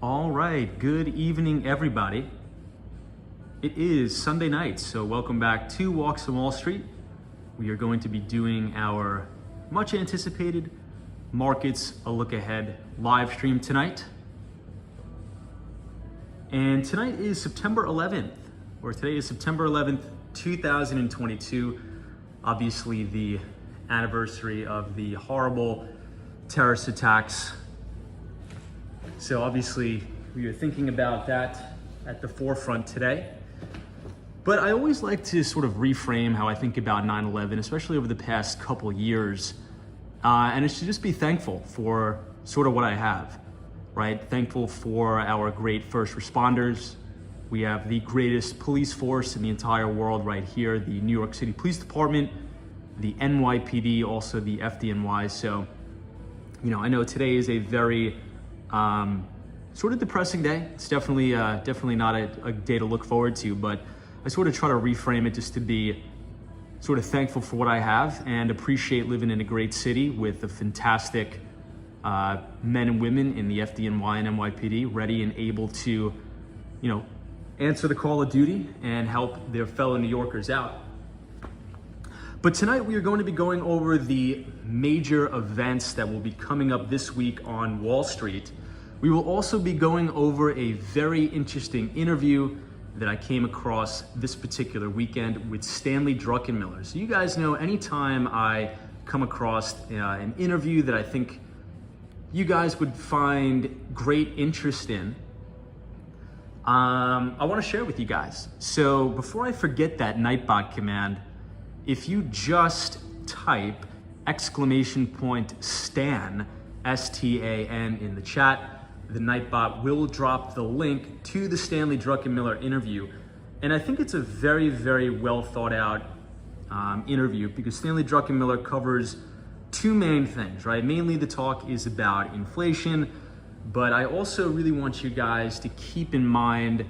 All right, good evening, everybody. It is Sunday night, so welcome back to Walks on Wall Street. We are going to be doing our much anticipated Markets a Look Ahead live stream tonight. And tonight is September 11th, or today is September 11th, 2022. Obviously the anniversary of the horrible terrorist attacks. So obviously we are thinking about that at the forefront today. But I always like to sort of reframe how I think about 9/11, especially over the past couple years. And it's to just be thankful for sort of what I have, right? Thankful for our great first responders. We have the greatest police force in the entire world right here, the New York City Police Department, the NYPD, also the FDNY. So, I know today is a very sort of depressing day. It's definitely not a day to look forward to, but I sort of try to reframe it just to be sort of thankful for what I have and appreciate living in a great city with the fantastic men and women in the FDNY and NYPD ready and able to, answer the call of duty and help their fellow New Yorkers out. But tonight we are going to be going over the major events that will be coming up this week on Wall Street. We will also be going over a very interesting interview that I came across this particular weekend with Stanley Druckenmiller. So you guys know, anytime I come across an interview that I think you guys would find great interest in, I want to share it with you guys. So before I forget that Nightbot command, if you just type !Stan, S-T-A-N in the chat, the Nightbot will drop the link to the Stanley Druckenmiller interview. And I think it's a very, very well thought out interview because Stanley Druckenmiller covers two main things, right? Mainly the talk is about inflation, but I also really want you guys to keep in mind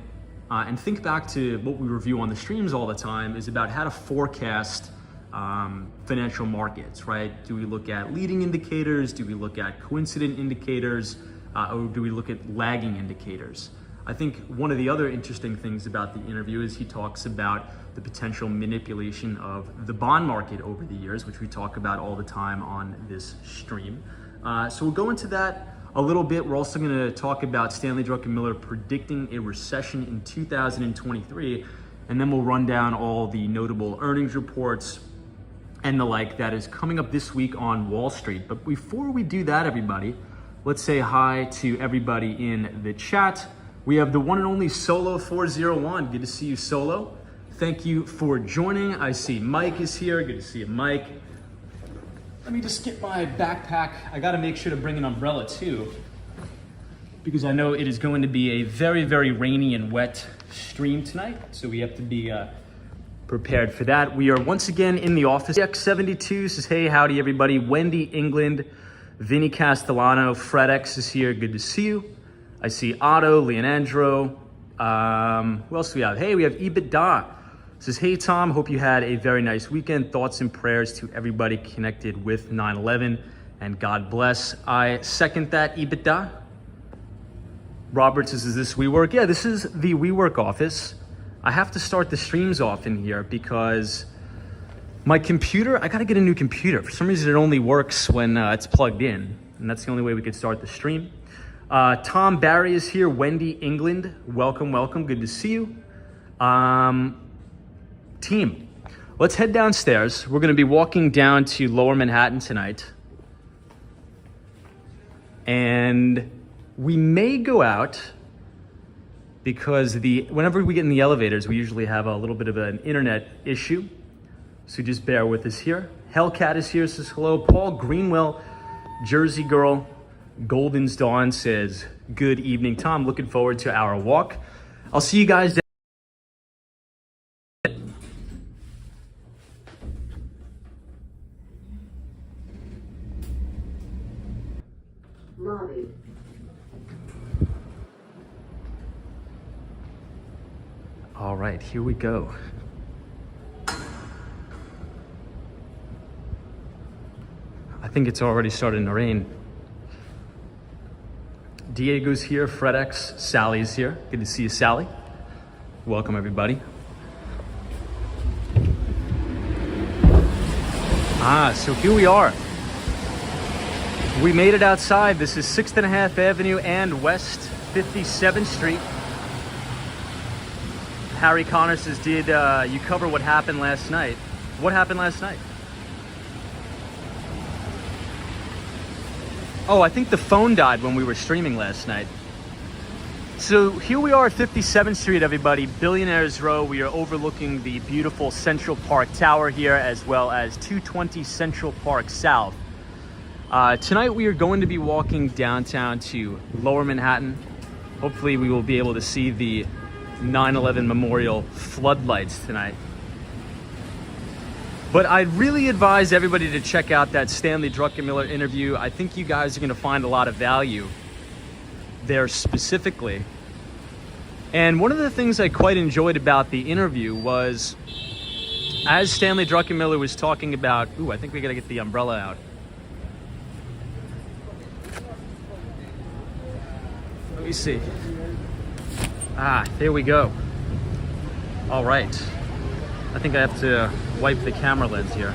and think back to what we review on the streams all the time is about how to forecast financial markets, right? Do we look at leading indicators? Do we look at coincident indicators? Or do we look at lagging indicators? I think one of the other interesting things about the interview is he talks about the potential manipulation of the bond market over the years, which we talk about all the time on this stream. So we'll go into that a little bit. We're also gonna talk about Stanley Druckenmiller predicting a recession in 2023, and then we'll run down all the notable earnings reports and the like that is coming up this week on Wall Street. But before we do that, everybody, let's say hi to everybody in the chat. We have the one and only Solo401. Good to see you, Solo. Thank you for joining. I see Mike is here. Good to see you, Mike. Let me just get my backpack. I gotta make sure to bring an umbrella too, because I know it is going to be a very, very rainy and wet stream tonight. So we have to be prepared for that. We are once again in the office. X72 says, hey, howdy everybody. Wendy England, Vinny Castellano, Fred X is here. Good to see you. I see Otto, Leonandro. Who else do we have? Hey, we have EBITDA. Says, hey, Tom, hope you had a very nice weekend. Thoughts and prayers to everybody connected with 9/11 and God bless. I second that, EBITDA. Robert says, is this Wework? Yeah, this is the Wework office. I have to start the streams off in here because my computer, I gotta get a new computer. For some reason, it only works when it's plugged in, and that's the only way we could start the stream. Tom Barry is here. Wendy England, welcome, welcome. Good to see you. Team, let's head downstairs. We're gonna be walking down to Lower Manhattan tonight. And we may go out because whenever we get in the elevators, we usually have a little bit of an internet issue. So just bear with us here. Hellcat is here, says hello. Paul Greenwell, Jersey Girl, Golden's Dawn says, good evening, Tom. Looking forward to our walk. I'll see you guys. Lobby. All right, here we go. I think it's already starting to rain. Diego's here, FredX, Sally's here. Good to see you, Sally. Welcome, everybody. So here we are. We made it outside. This is 6th Avenue and West 57th Street. Harry Connor says, did you cover what happened last night? What happened last night? Oh, I think the phone died when we were streaming last night. So here we are at 57th Street, everybody. Billionaires Row. We are overlooking the beautiful Central Park Tower here, as well as 220 Central Park South. Tonight we are going to be walking downtown to Lower Manhattan. Hopefully we will be able to see the 9/11 Memorial floodlights tonight. But I'd really advise everybody to check out that Stanley Druckenmiller interview. I think you guys are going to find a lot of value there specifically. And one of the things I quite enjoyed about the interview was, as Stanley Druckenmiller was talking about, I think we got to get the umbrella out. Let me see. There we go. All right. I think I have to wipe the camera lens here.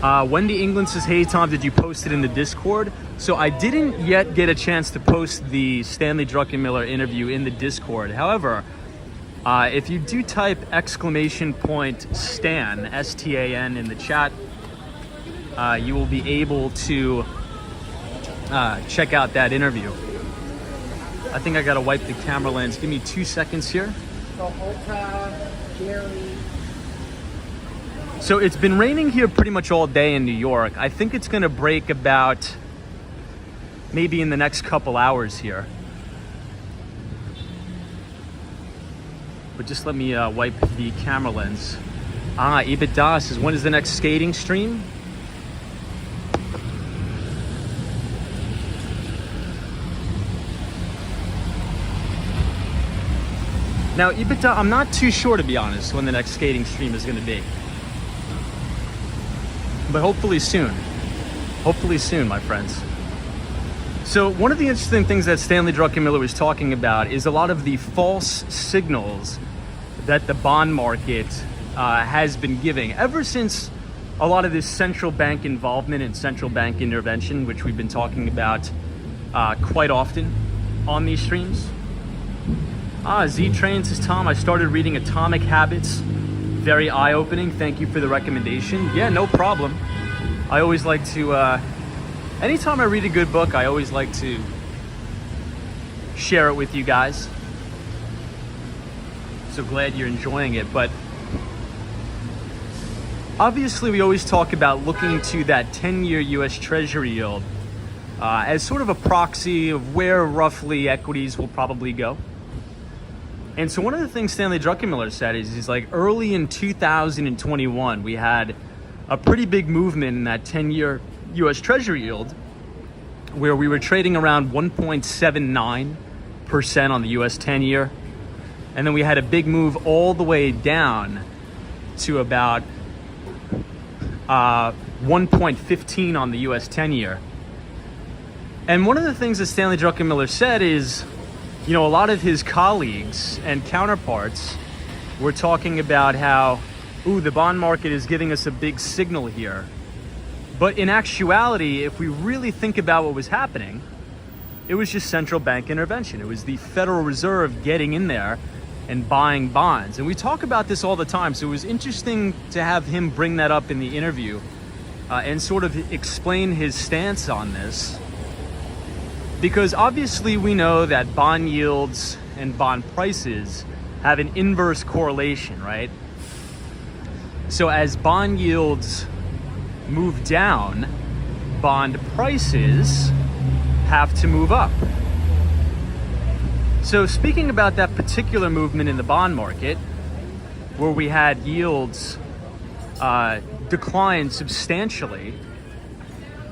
Wendy England says, hey Tom, did you post it in the Discord? So I didn't yet get a chance to post the Stanley Druckenmiller interview in the Discord. However, if you do type !Stan, S-T-A-N, in the chat, you will be able to check out that interview. I think I gotta wipe the camera lens. Give me 2 seconds here. So it's been raining here pretty much all day in New York. I think it's gonna break about maybe in the next couple hours here. But just let me wipe the camera lens. Ibit says, when is the next skating stream? Now, Ibita, I'm not too sure, to be honest, when the next skating stream is going to be. But hopefully soon. Hopefully soon, my friends. So one of the interesting things that Stanley Druckenmiller was talking about is a lot of the false signals that the bond market has been giving ever since a lot of this central bank involvement and central bank intervention, which we've been talking about quite often on these streams. Z-Train says, Tom, I started reading Atomic Habits. Very eye-opening. Thank you for the recommendation. Yeah, no problem. I always like to, anytime I read a good book, I always like to share it with you guys. So glad you're enjoying it. But obviously, we always talk about looking to that 10-year U.S. Treasury yield as sort of a proxy of where roughly equities will probably go. And so one of the things Stanley Druckenmiller said is he's like, early in 2021, we had a pretty big movement in that 10-year U.S. Treasury yield where we were trading around 1.79% on the U.S. 10-year. And then we had a big move all the way down to about 1.15 on the U.S. 10-year. And one of the things that Stanley Druckenmiller said is, you know, a lot of his colleagues and counterparts were talking about how, the bond market is giving us a big signal here. But in actuality, if we really think about what was happening, it was just central bank intervention. It was the Federal Reserve getting in there and buying bonds. And we talk about this all the time, so it was interesting to have him bring that up in the interview and sort of explain his stance on this. Because obviously we know that bond yields and bond prices have an inverse correlation, right? So as bond yields move down, bond prices have to move up. So speaking about that particular movement in the bond market, where we had yields decline substantially,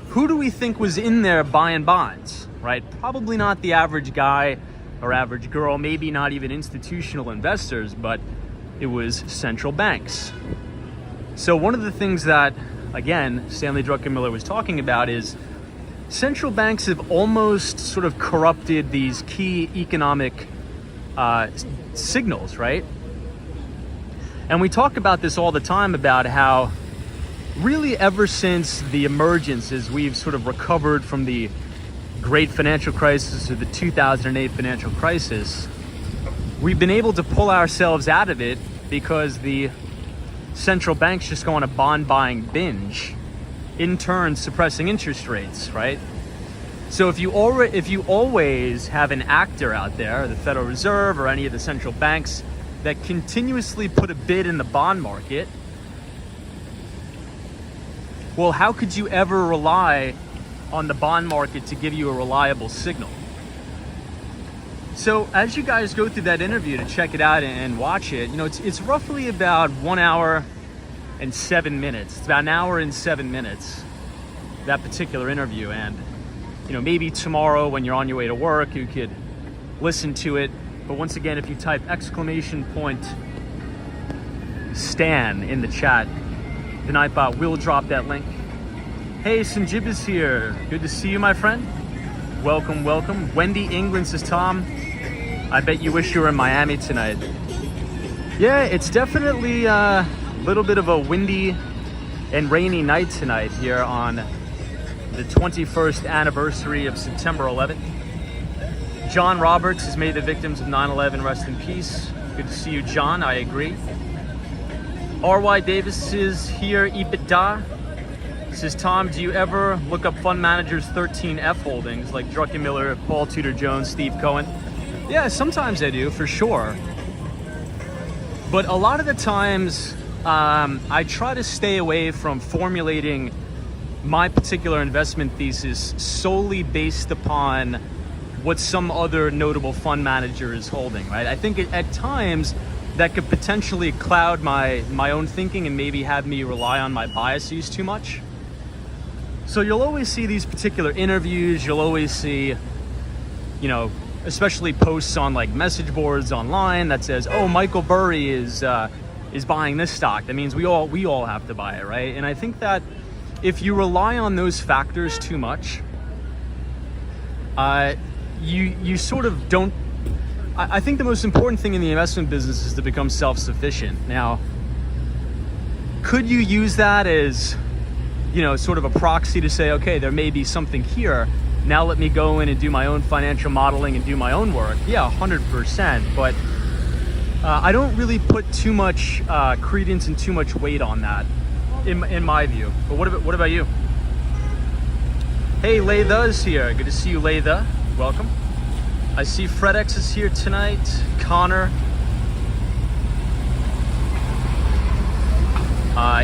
who do we think was in there buying bonds? Right? Probably not the average guy or average girl, maybe not even institutional investors, but it was central banks. So one of the things that, again, Stanley Druckenmiller was talking about is central banks have almost sort of corrupted these key economic signals, right? And we talk about this all the time about how really ever since the emergence, as we've sort of recovered from the great financial crisis or the 2008 financial crisis, we've been able to pull ourselves out of it because the central banks just go on a bond buying binge, in turn suppressing interest rates, right? So if you always have an actor out there, the Federal Reserve or any of the central banks, that continuously put a bid in the bond market, well, how could you ever rely on the bond market to give you a reliable signal? So as you guys go through that interview to check it out and watch it, it's roughly about 1 hour and 7 minutes. It's about an hour and 7 minutes, that particular interview. And maybe tomorrow when you're on your way to work, you could listen to it. But once again, if you type !Stan in the chat, the Nightbot will drop that link. Hey, Sanjib is here. Good to see you, my friend. Welcome, welcome. Wendy England says, Tom, I bet you wish you were in Miami tonight. Yeah, it's definitely a little bit of a windy and rainy night tonight here on the 21st anniversary of September 11th. John Roberts has made the victims of 9/11 rest in peace. Good to see you, John. I agree. R.Y. Davis is here. EBITDA says, Tom, do you ever look up fund managers 13F holdings like Druckenmiller, Paul Tudor Jones, Steve Cohen? Yeah, sometimes I do, for sure. But a lot of the times, I try to stay away from formulating my particular investment thesis solely based upon what some other notable fund manager is holding, right? I think at times that could potentially cloud my own thinking and maybe have me rely on my biases too much. So you'll always see these particular interviews, you'll always see, especially posts on like message boards online that says, oh, Michael Burry is buying this stock. That means we all have to buy it, right? And I think that if you rely on those factors too much, you sort of don't. I think the most important thing in the investment business is to become self-sufficient. Now, could you use that as, sort of a proxy to say, okay, there may be something here. Now let me go in and do my own financial modeling and do my own work. Yeah, 100%. But I don't really put too much credence and too much weight on that, in my view. But what about you? Hey, Laytha is here. Good to see you, Laytha. Welcome. I see FredX is here tonight. Connor.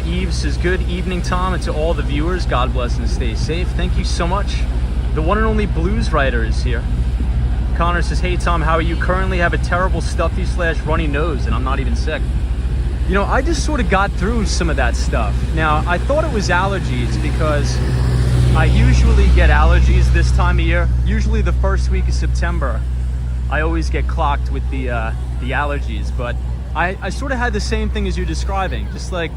Eve says, good evening, Tom, and to all the viewers, God bless and stay safe. Thank you so much. The one and only blues writer is here. Connor says, hey, Tom, how are you? Currently have a terrible stuffy/runny nose, and I'm not even sick. I just sort of got through some of that stuff. Now, I thought it was allergies because I usually get allergies this time of year. Usually the first week of September, I always get clocked with the allergies. But I sort of had the same thing as you're describing. Just like,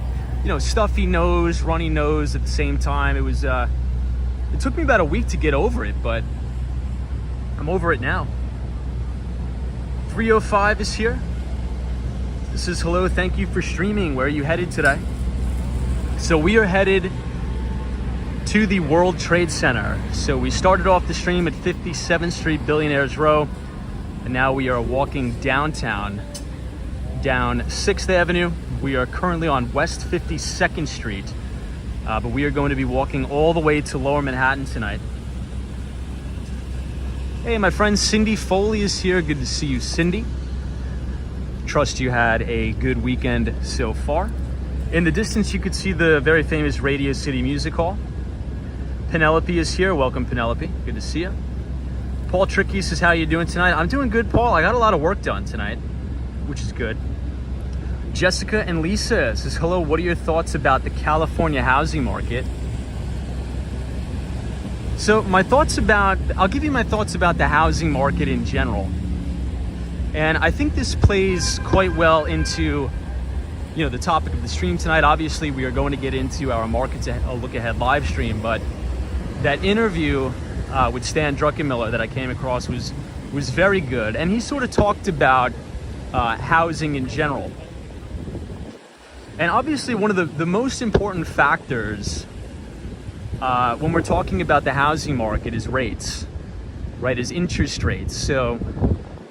stuffy nose, runny nose at the same time. It was, it took me about a week to get over it, but I'm over it now. 305 is here. This is hello, thank you for streaming. Where are you headed today? So we are headed to the World Trade Center. So we started off the stream at 57th Street, Billionaires Row, and now we are walking downtown, down 6th Avenue. We are currently on West 52nd Street, but we are going to be walking all the way to Lower Manhattan tonight. Hey, my friend Cindy Foley is here. Good to see you, Cindy. Trust you had a good weekend so far. In the distance, you could see the very famous Radio City Music Hall. Penelope is here. Welcome, Penelope. Good to see you. Paul Tricky says, how you doing tonight? I'm doing good, Paul. I got a lot of work done tonight, which is good. Jessica and Lisa says, hello, what are your thoughts about the California housing market? So I'll give you my thoughts about the housing market in general. And I think this plays quite well into, the topic of the stream tonight. Obviously, we are going to get into our markets a look ahead live stream, but that interview with Stan Druckenmiller that I came across was very good, and he sort of talked about housing in general. And obviously one of the most important factors when we're talking about the housing market is rates, right? Is interest rates, so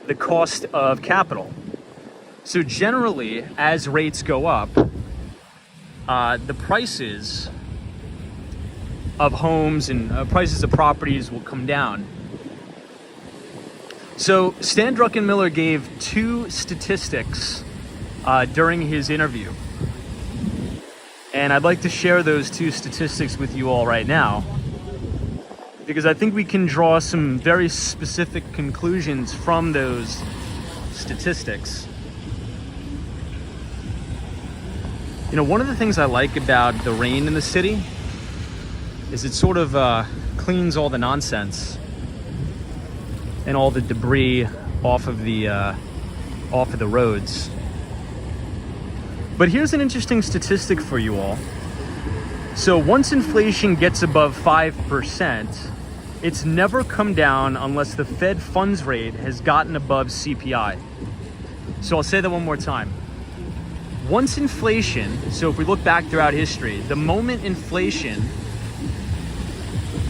the cost of capital. So generally, as rates go up, the prices of homes and prices of properties will come down. So Stan Druckenmiller gave two statistics during his interview. And I'd like to share those two statistics with you all right now, because I think we can draw some very specific conclusions from those statistics. You know, one of the things I like about the rain in the city is it sort of cleans all the nonsense and all the debris off of the roads. But here's an interesting statistic for you all. So once inflation gets above 5%, it's never come down unless the Fed funds rate has gotten above CPI. So I'll say that one more time. Once inflation, so if we look back throughout history, the moment inflation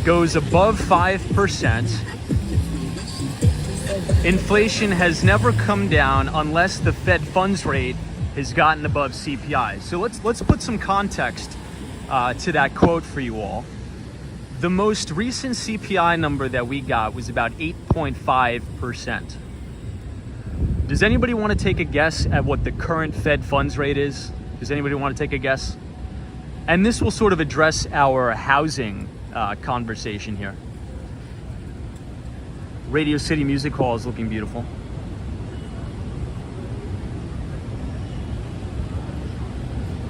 goes above 5%, inflation has never come down unless the Fed funds rate has gotten above CPI. So let's put some context to that quote for you all. The most recent CPI number that we got was about 8.5%. Does anybody want to take a guess at what the current Fed funds rate is? Does anybody want to take a guess? And this will sort of address our housing conversation here. Radio City Music Hall is looking beautiful.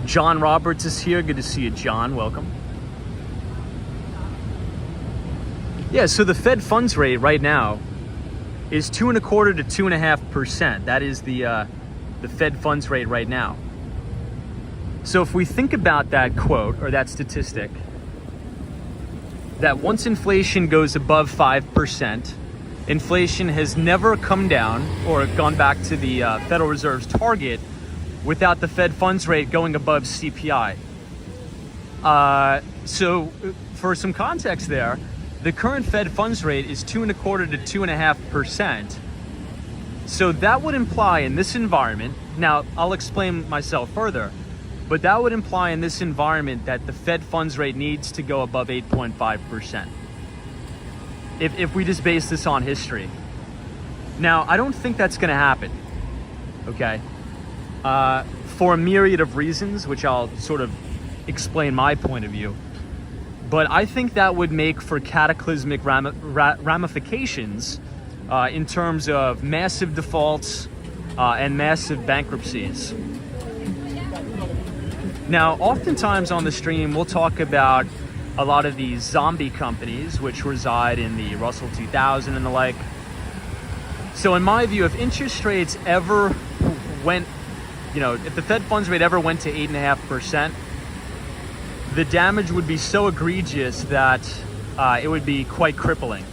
John Roberts is here. Good to see you, John. Welcome. Yeah, so the Fed funds rate right now is 2.25% to 2.5%. That is the Fed funds rate right now. So if we think about that quote or that statistic, that once inflation goes above 5%, inflation has never come down or gone back to the Federal Reserve's target without the Fed funds rate going above CPI. So for some context there, the current Fed funds rate is 2.25% to 2.5%. So that would imply in this environment, now I'll explain myself further, but that would imply in this environment that the Fed funds rate needs to go above 8.5%. If we just base this on history. Now, I don't think that's gonna happen, okay? For a myriad of reasons, which I'll sort of explain my point of view. But I think that would make for cataclysmic ramifications in terms of massive defaults and massive bankruptcies. Now, oftentimes on the stream, we'll talk about a lot of these zombie companies which reside in the Russell 2000 and the like. So in my view, if interest rates ever went, if the Fed funds rate ever went to 8.5%, the damage would be so egregious that it would be quite crippling.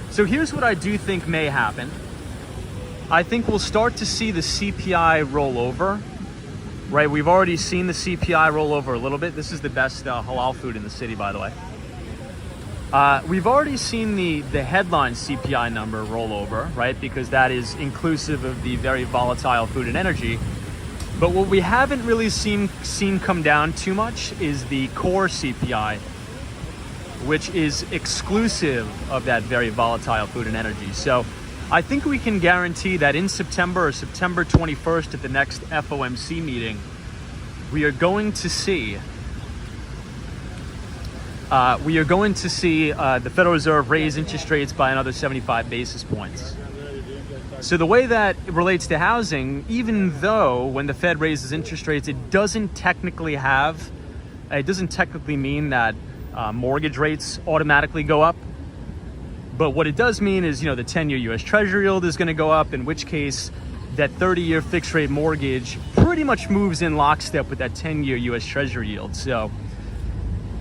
So here's what I do think may happen. I think we'll start to see the CPI roll over, right? We've already seen the CPI roll over a little bit. This is the best halal food in the city, by the way. We've already seen the headline CPI number roll over, right? Because that is inclusive of the very volatile food and energy. But what we haven't really seen come down too much is the core CPI, which is exclusive of that very volatile food and energy. So I think we can guarantee that in September or September 21st at the next FOMC meeting, we are going to see the Federal Reserve raise interest rates by another 75 basis points. So the way that it relates to housing, even though when the Fed raises interest rates, it doesn't technically mean that mortgage rates automatically go up. But what it does mean is, the 10-year U.S. Treasury yield is going to go up, in which case that 30-year fixed rate mortgage pretty much moves in lockstep with that 10-year U.S. Treasury yield. So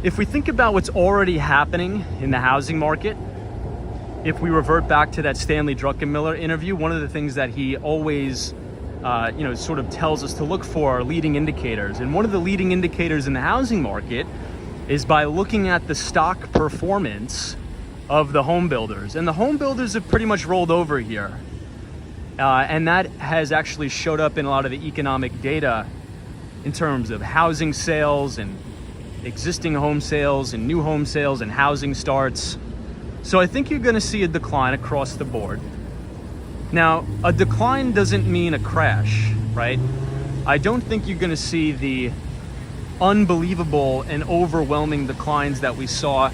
if we think about what's already happening in the housing market, if we revert back to that Stanley Druckenmiller interview, one of the things that he always sort of tells us to look for are leading indicators. And one of the leading indicators in the housing market is by looking at the stock performance of the home builders. And the home builders have pretty much rolled over here. And that has actually showed up in a lot of the economic data in terms of housing sales and existing home sales and new home sales and housing starts. So I think you're going to see a decline across the board. Now, a decline doesn't mean a crash, right? I don't think you're going to see the unbelievable and overwhelming declines that we saw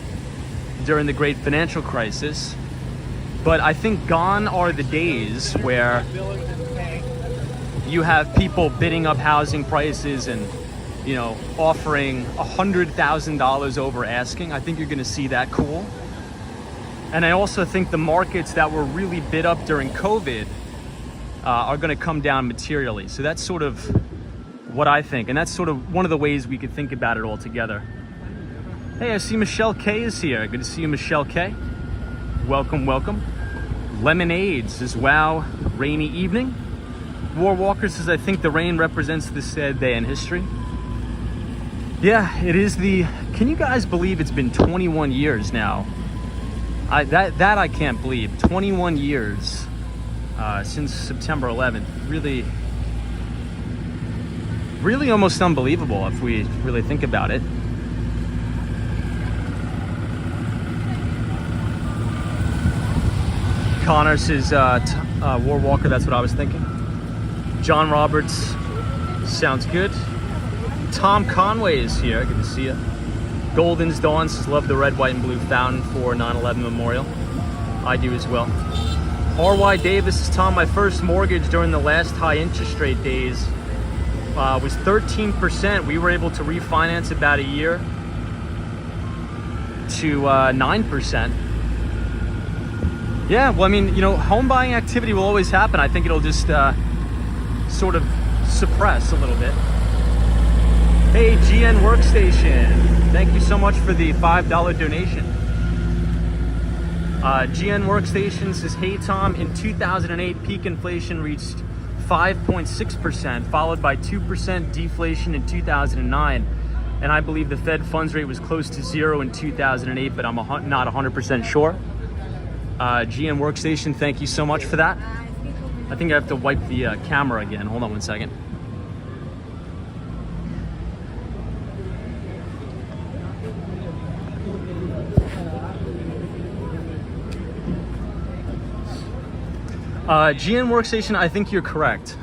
during the great financial crisis. But I think gone are the days where you have people bidding up housing prices and, offering $100,000 over asking. I think you're going to see that cool. And I also think the markets that were really bid up during COVID are going to come down materially. So that's sort of what I think. And that's sort of one of the ways we could think about it all together. Hey, I see Michelle K is here. Good to see you, Michelle K. Welcome, welcome. Lemonade says, wow, rainy evening. War Walker says, I think the rain represents this sad day in history. Yeah, it is can you guys believe it's been 21 years now? That I can't believe. 21 years since September 11th. Really almost unbelievable if we really think about it. Connor says, War Walker, that's what I was thinking. John Roberts, sounds good. Tom Conway is here, good to see you. Golden's Dawn says, love the red, white, and blue fountain for 9/11 Memorial. I do as well. R.Y. Davis says, Tom, my first mortgage during the last high interest rate days was 13%. We were able to refinance about a year to 9%. Yeah, well, I mean, home buying activity will always happen. I think it'll just sort of suppress a little bit. Hey, GN Workstation, thank you so much for the $5 donation. GN Workstation says, hey Tom, in 2008, peak inflation reached 5.6%, followed by 2% deflation in 2009. And I believe the Fed funds rate was close to 0 in 2008, but I'm not 100% sure. GN Workstation, thank you so much for that. I think I have to wipe the camera again. Hold on one second. GN Workstation, I think you're correct.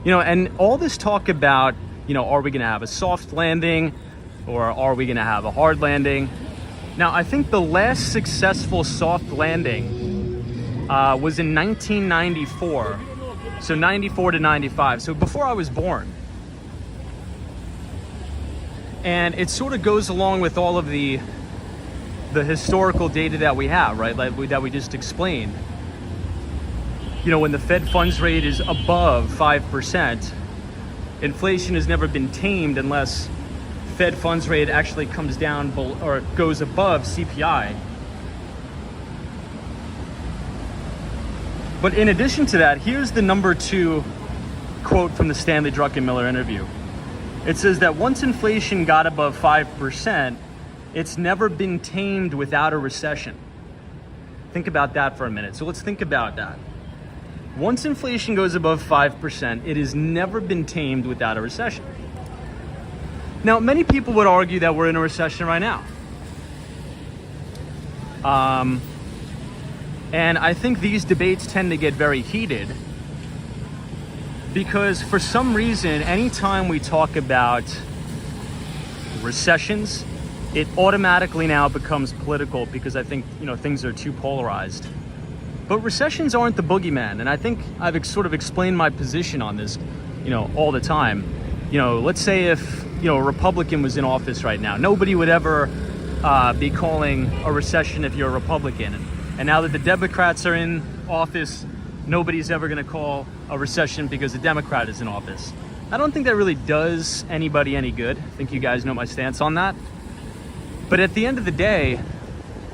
And all this talk about, are we going to have a soft landing or are we going to have a hard landing? Now, I think the last successful soft landing was in 1994. So 94 to 95. So before I was born. And it sort of goes along with all of the historical data that we have, right? That we just explained. When the Fed funds rate is above 5%, inflation has never been tamed unless Fed funds rate actually comes down or goes above CPI. But in addition to that, here's the number 2 quote from the Stanley Druckenmiller interview. It says that once inflation got above 5%, it's never been tamed without a recession. Think about that for a minute. So let's think about that. Once inflation goes above 5%, it has never been tamed without a recession. Now, many people would argue that we're in a recession right now. And I think these debates tend to get very heated because for some reason, anytime we talk about recessions, it automatically now becomes political because I think, things are too polarized. But recessions aren't the boogeyman, and I think I've sort of explained my position on this, all the time. Let's say if, a Republican was in office right now, nobody would ever be calling a recession if you're a Republican. And now that the Democrats are in office, nobody's ever going to call a recession because a Democrat is in office. I don't think that really does anybody any good. I think you guys know my stance on that. But at the end of the day,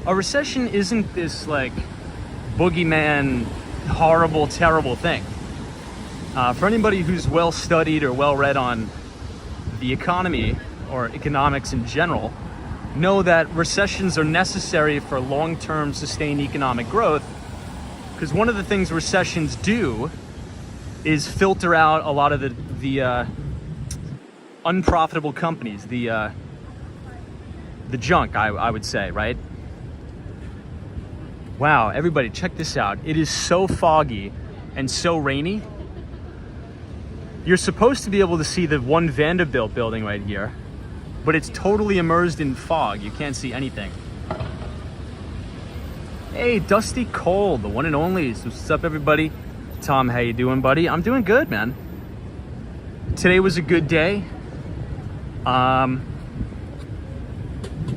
a recession isn't this like boogeyman, horrible, terrible thing. For anybody who's well studied or well read on the economy or economics in general, know that recessions are necessary for long-term sustained economic growth, because one of the things recessions do is filter out a lot of the unprofitable companies, the junk, I would say, right? Wow, everybody, check this out. It is so foggy and so rainy. You're supposed to be able to see the One Vanderbilt building right here, but it's totally immersed in fog. You can't see anything. Hey, Dusty Cole, the one and only. So what's up, everybody? Tom, how you doing, buddy? I'm doing good, man. Today was a good day.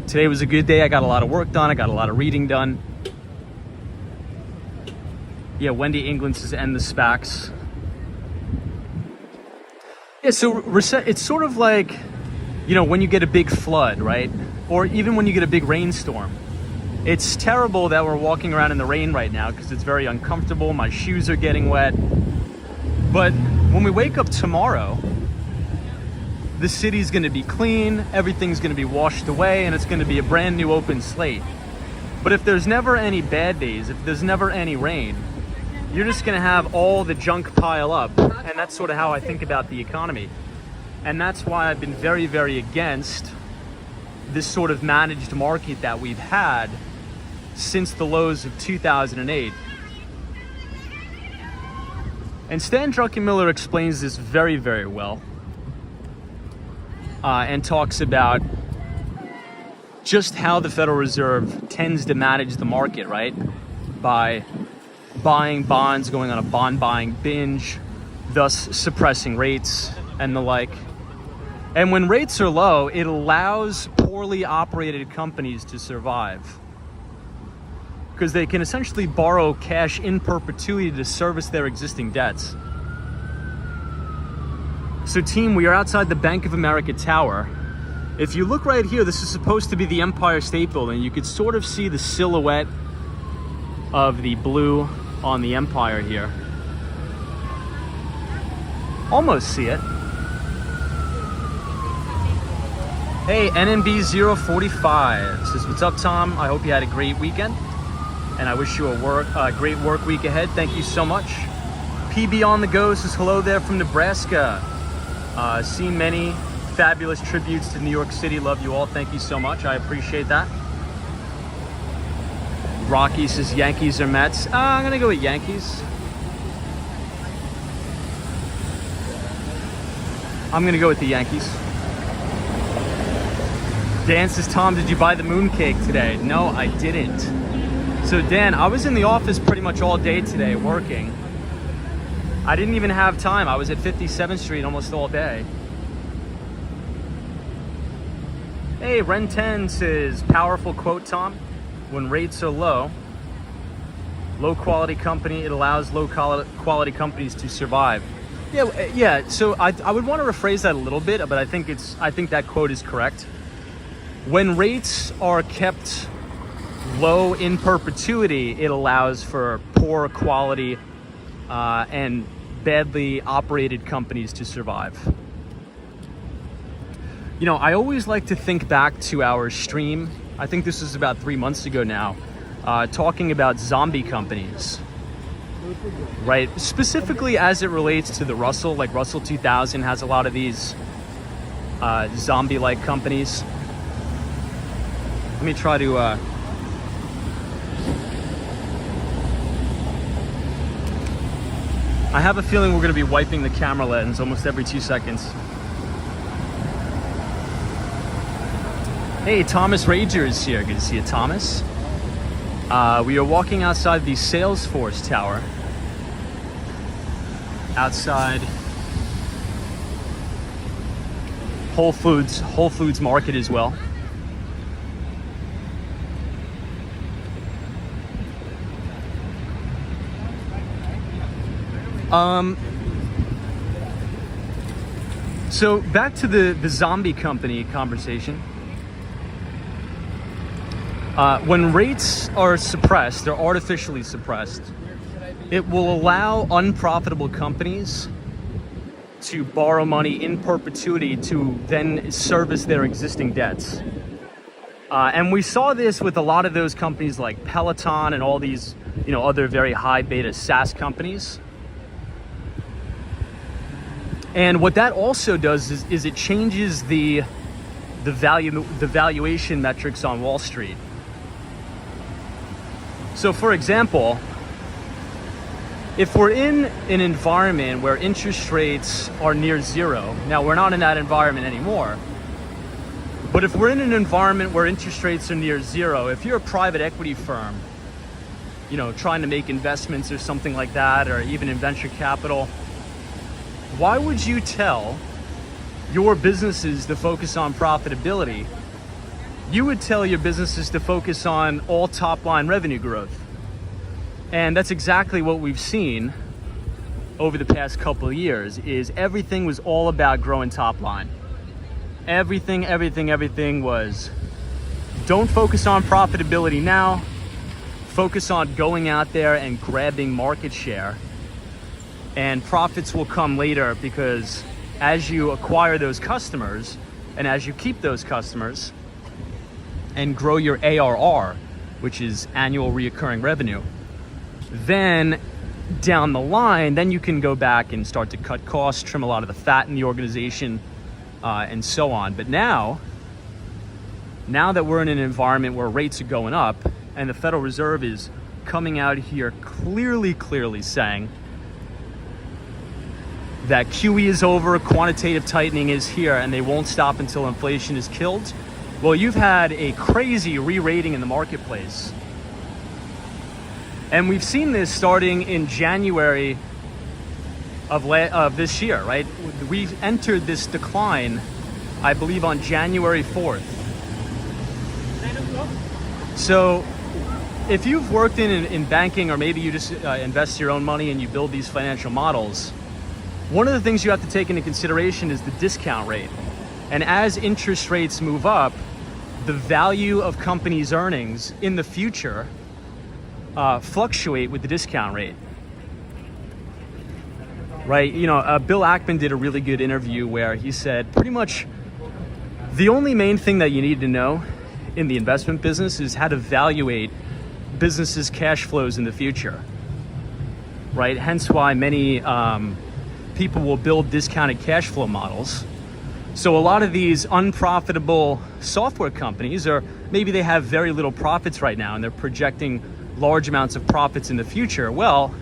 Today was a good day. I got a lot of work done. I got a lot of reading done. Yeah, Wendy England says end the SPACs. Yeah, so it's sort of like, you know, when you get a big flood, right? Or even when you get a big rainstorm. It's terrible that we're walking around in the rain right now because it's very uncomfortable. My shoes are getting wet. But when we wake up tomorrow, the city's going to be clean, everything's going to be washed away, and it's going to be a brand new open slate. But if there's never any bad days, if there's never any rain, you're just going to have all the junk pile up. And that's sort of how I think about the economy. And that's why I've been very, very against this sort of managed market that we've had since the lows of 2008. And Stan Druckenmiller explains this very, very well. And talks about just how the Federal Reserve tends to manage the market, right? By buying bonds, going on a bond buying binge, thus suppressing rates and the like. And when rates are low, it allows poorly operated companies to survive, because they can essentially borrow cash in perpetuity to service their existing debts. So team, we are outside the Bank of America Tower. If you look right here, this is supposed to be the Empire State Building. You could sort of see the silhouette of the blue on the Empire here. Almost see it. Hey, NMB 045 says, what's up, Tom? I hope you had a great weekend, and I wish you a great work week ahead. Thank you so much. PB on the go says, hello there from Nebraska. Seen many fabulous tributes to New York City. Love you all. Thank you so much. I appreciate that. Rocky says Yankees or Mets. I'm gonna go with Yankees. I'm gonna go with the Yankees. Dan says, Tom, did you buy the mooncake today? No, I didn't. So Dan, I was in the office pretty much all day today working. I didn't even have time. I was at 57th Street almost all day. Hey, Ren 10 says, powerful quote, Tom. When rates are low quality company, it allows low quality companies to survive. Yeah. So I would want to rephrase that a little bit, but I think that quote is correct. When rates are kept low in perpetuity, it allows for poor quality and badly operated companies to survive. You know, I always like to think back to our stream. I think this was about 3 months ago now, talking about zombie companies, right? Specifically as it relates to the Russell, like Russell 2000 has a lot of these zombie-like companies. Let me try to... I have a feeling we're going to be wiping the camera lens almost every 2 seconds. Hey, Thomas Rager is here. Good to see you, Thomas. We are walking outside the Salesforce Tower. Outside Whole Foods Market as well. So back to the zombie company conversation. When rates are suppressed, they're artificially suppressed, it will allow unprofitable companies to borrow money in perpetuity to then service their existing debts. And we saw this with a lot of those companies like Peloton and all these, other very high beta SaaS companies. And what that also does is it changes the valuation metrics on Wall Street. So for example, if we're in an environment where interest rates are near zero, now we're not in that environment anymore, but if we're in an environment where interest rates are near zero, if you're a private equity firm, trying to make investments or something like that, or even in venture capital, why would you tell your businesses to focus on profitability? You would tell your businesses to focus on all top line revenue growth. And that's exactly what we've seen over the past couple of years, is everything was all about growing top line. Everything was, don't focus on profitability now, focus on going out there and grabbing market share, and profits will come later, because as you acquire those customers and as you keep those customers and grow your ARR, which is annual reoccurring revenue, then down the line, then you can go back and start to cut costs, trim a lot of the fat in the organization, and so on. But now that we're in an environment where rates are going up and the Federal Reserve is coming out here clearly saying that QE is over, quantitative tightening is here, and they won't stop until inflation is killed. Well, you've had a crazy re-rating in the marketplace. And we've seen this starting in January of this year, right? We entered this decline, I believe, on January 4th. So if you've worked in banking, or maybe you just invest your own money and you build these financial models, one of the things you have to take into consideration is the discount rate. And as interest rates move up, the value of companies' earnings in the future fluctuate with the discount rate. Right? Bill Ackman did a really good interview where he said pretty much the only main thing that you need to know in the investment business is how to evaluate businesses' cash flows in the future. Right? Hence why many people will build discounted cash flow models. So a lot of these unprofitable software companies, or maybe they have very little profits right now and they're projecting large amounts of profits in the future. Well,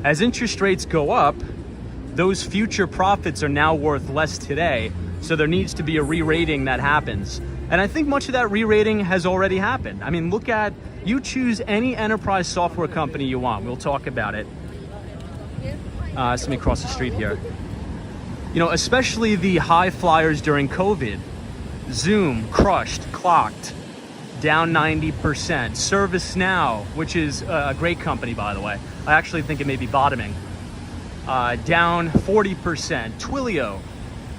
as interest rates go up, those future profits are now worth less today. So there needs to be a re-rating that happens. And I think much of that re-rating has already happened. I mean, you choose any enterprise software company you want. We'll talk about it. Let me cross the street here. Especially the high flyers during COVID. Zoom crushed, clocked, down 90%. ServiceNow, which is a great company, by the way. I actually think it may be bottoming. Down 40%. Twilio,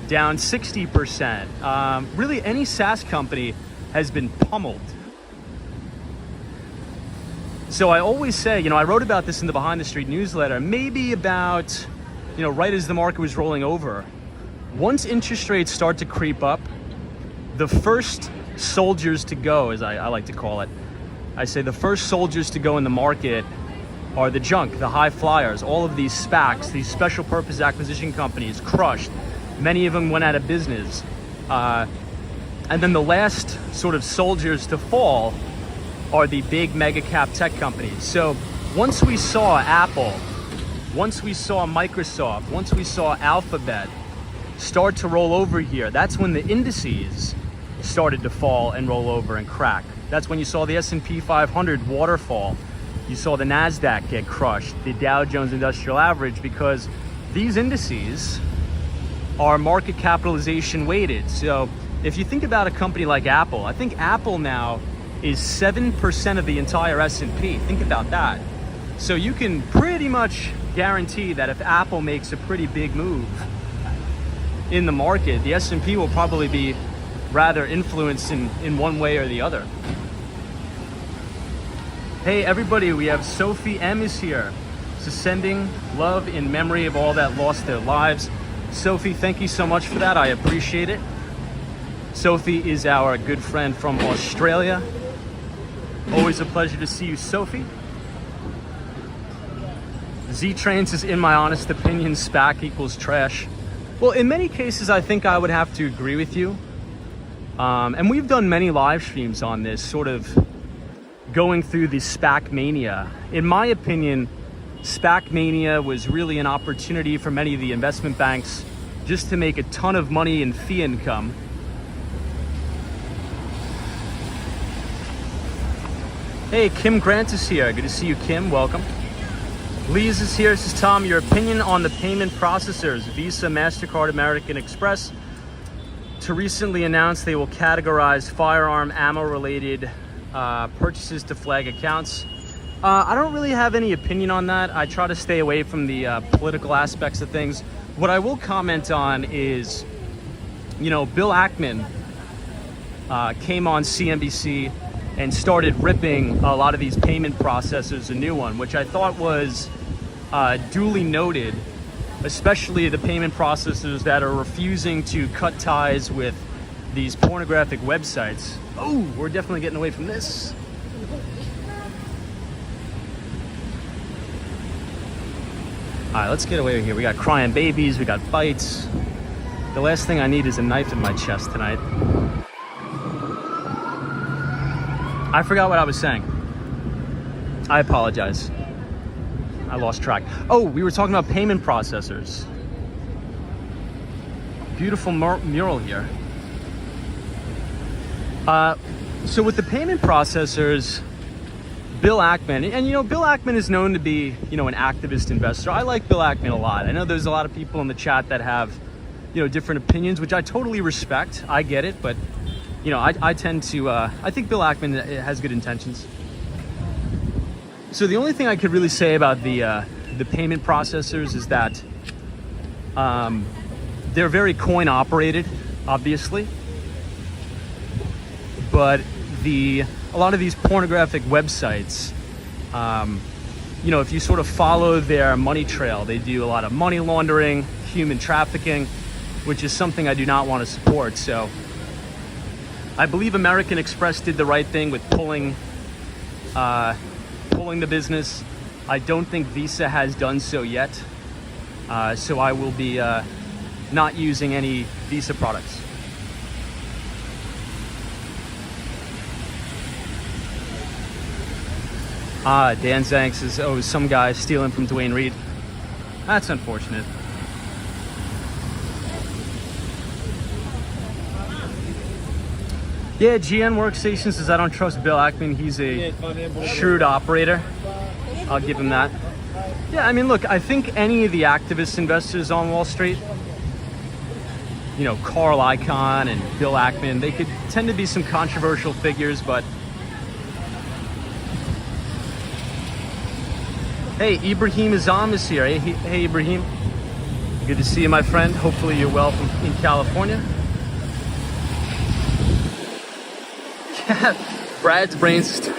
down 60%. Really, any SaaS company has been pummeled. So I always say, I wrote about this in the Behind the Street newsletter, maybe about, right as the market was rolling over. Once interest rates start to creep up, the first soldiers to go, as I like to call it, I say the first soldiers to go in the market are the junk, the high flyers. All of these SPACs, these special purpose acquisition companies, crushed. Many of them went out of business. And then the last sort of soldiers to fall are the big mega cap tech companies. So once we saw Apple, once we saw Microsoft, once we saw Alphabet start to roll over here, that's when the indices started to fall and roll over and crack. That's when you saw the S&P 500 waterfall. You saw the NASDAQ get crushed, the Dow Jones Industrial Average, because these indices are market capitalization weighted. So if you think about a company like Apple, I think Apple now is 7% of the entire S&P. Think about that. So you can pretty much guarantee that if Apple makes a pretty big move in the market, the S&P will probably be rather influenced in one way or the other. Hey everybody, we have Sophie M is here. So sending love in memory of all that lost their lives. Sophie, thank you so much for that. I appreciate it. Sophie is our good friend from Australia. Always a pleasure to see you, Sophie. Z-Train says, in my honest opinion, SPAC equals trash. Well, in many cases, I think I would have to agree with you. And we've done many live streams on this, sort of going through the SPAC mania. In my opinion, SPAC mania was really an opportunity for many of the investment banks just to make a ton of money in fee income. Hey, Kim Grant is here. Good to see you, Kim. Welcome. Lees is here. Says, Tom, your opinion on the payment processors, Visa, MasterCard, American Express, to recently announce they will categorize firearm ammo-related purchases to flag accounts. I don't really have any opinion on that. I try to stay away from the political aspects of things. What I will comment on is, you know, Bill Ackman came on CNBC and started ripping a lot of these payment processors a new one, which I thought was duly noted, especially the payment processors that are refusing to cut ties with these pornographic websites. Oh, we're definitely getting away from this. All right, let's get away here. We got crying babies, we got fights. The last thing I need is a knife in my chest tonight. I forgot what I was saying. I apologize. I lost track. Oh, we were talking about payment processors. Beautiful mural here. So with the payment processors, Bill Ackman, and you know, Bill Ackman is known to be, you know, an activist investor. I like Bill Ackman a lot. I know there's a lot of people in the chat that have, you know, different opinions, which I totally respect. I get it, but you know, I tend to, I think Bill Ackman has good intentions. So the only thing I could really say about the payment processors is that they're very coin operated, obviously. But a lot of these pornographic websites, you know, if you sort of follow their money trail, they do a lot of money laundering, human trafficking, which is something I do not want to support. So I believe American Express did the right thing with pulling the business. I don't think Visa has done so yet. So I will be not using any Visa products. Dan Zank says, oh, some guy stealing from Dwayne Reed. That's unfortunate. Yeah, GN Workstation says, I don't trust Bill Ackman. He's a shrewd operator. I'll give him that. Yeah, I mean, look, I think any of the activist investors on Wall Street, you know, Carl Icahn and Bill Ackman, they could tend to be some controversial figures, but hey, Ibrahim Azam is here. Hey, Ibrahim. Good to see you, my friend. Hopefully you're well in California. Yeah, Brad's brains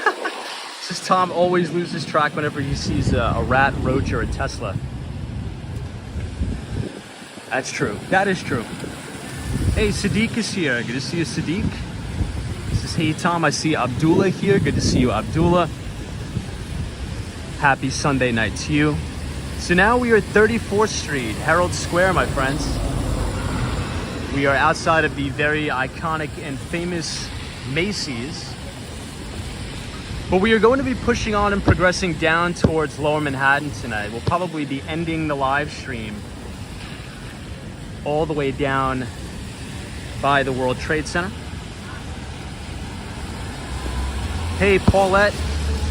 says Tom always loses track whenever he sees a rat, roach, or a Tesla. That's true. That is true. Hey, Sadiq is here. Good to see you, Sadiq. He says, hey, Tom, I see Abdullah here. Good to see you, Abdullah. Happy Sunday night to you. So now we are at 34th Street, Herald Square, my friends. We are outside of the very iconic and famous Macy's. But we are going to be pushing on and progressing down towards Lower Manhattan tonight. We'll probably be ending the live stream all the way down by the World Trade Center. Hey, Paulette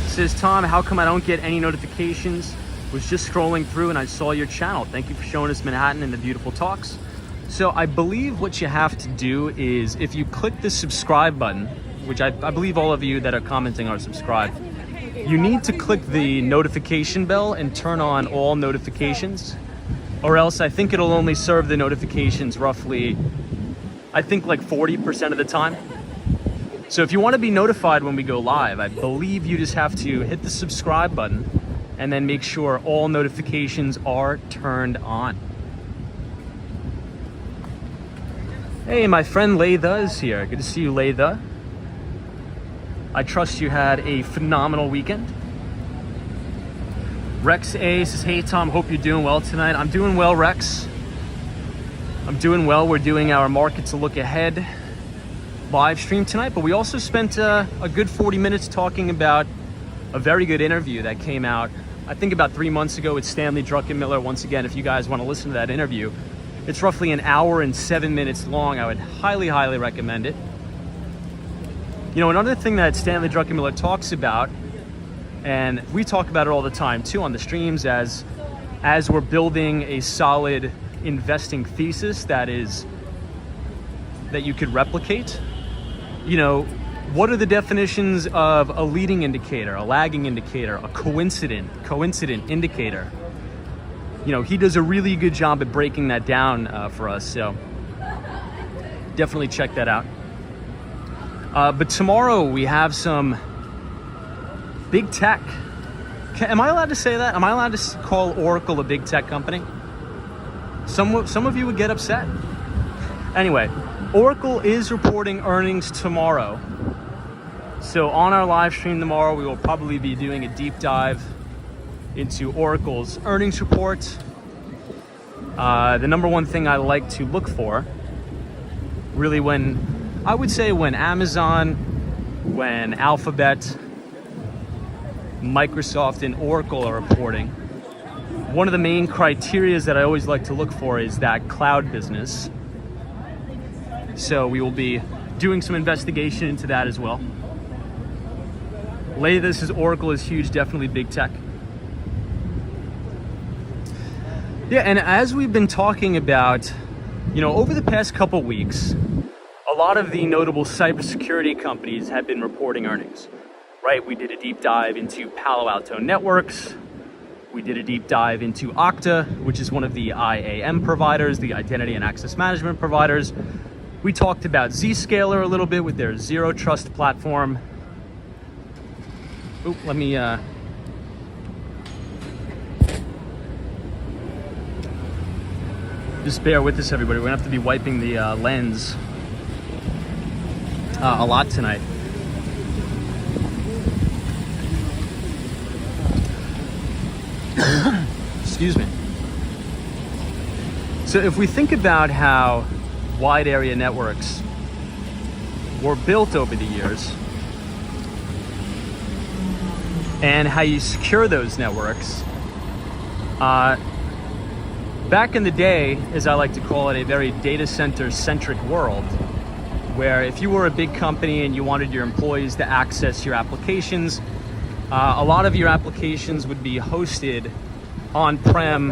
says, Tom, how come I don't get any notifications? Was just scrolling through and I saw your channel. Thank you for showing us Manhattan and the beautiful talks. So I believe what you have to do is if you click the subscribe button, which I believe all of you that are commenting are subscribed, you need to click the notification bell and turn on all notifications, or else I think it'll only serve the notifications roughly, I think like 40% of the time. So if you want to be notified when we go live, I believe you just have to hit the subscribe button and then make sure all notifications are turned on. Hey, my friend Laytha is here. Good to see you, Laytha. I trust you had a phenomenal weekend. Rex A says, hey Tom, hope you're doing well tonight. I'm doing well, Rex. I'm doing well. We're doing our Markets a Look Ahead live stream tonight, but we also spent a good 40 minutes talking about a very good interview that came out, I think about 3 months ago with Stanley Druckenmiller. Once again, if you guys want to listen to that interview, it's roughly an hour and 7 minutes long. I would highly, highly recommend it. You know, another thing that Stanley Druckenmiller talks about, and we talk about it all the time too on the streams, as we're building a solid investing thesis that you could replicate. You know, what are the definitions of a leading indicator, a lagging indicator, a coincident indicator? You know, he does a really good job at breaking that down for us, so definitely check that out. But tomorrow we have some big tech. Am I allowed to say that? Am I allowed to call Oracle a big tech company? Some of you would get upset. Anyway, Oracle is reporting earnings tomorrow. So on our live stream tomorrow, we will probably be doing a deep dive into Oracle's earnings report. The number one thing I like to look for, really when Amazon, when Alphabet, Microsoft, and Oracle are reporting, one of the main criteria that I always like to look for is that cloud business. So we will be doing some investigation into that as well. Laytha says Oracle is huge, definitely big tech. Yeah, and as we've been talking about, you know, over the past couple weeks, a lot of the notable cybersecurity companies have been reporting earnings, right? We did a deep dive into Palo Alto Networks. We did a deep dive into Okta, which is one of the IAM providers, the identity and access management providers. We talked about Zscaler a little bit with their Zero Trust platform. Oh, let me just bear with us, everybody. We're gonna have to be wiping the lens a lot tonight. Excuse me. So if we think about how wide area networks were built over the years and how you secure those networks, back in the day, as I like to call it, a very data center centric world, where if you were a big company and you wanted your employees to access your applications, a lot of your applications would be hosted on-prem,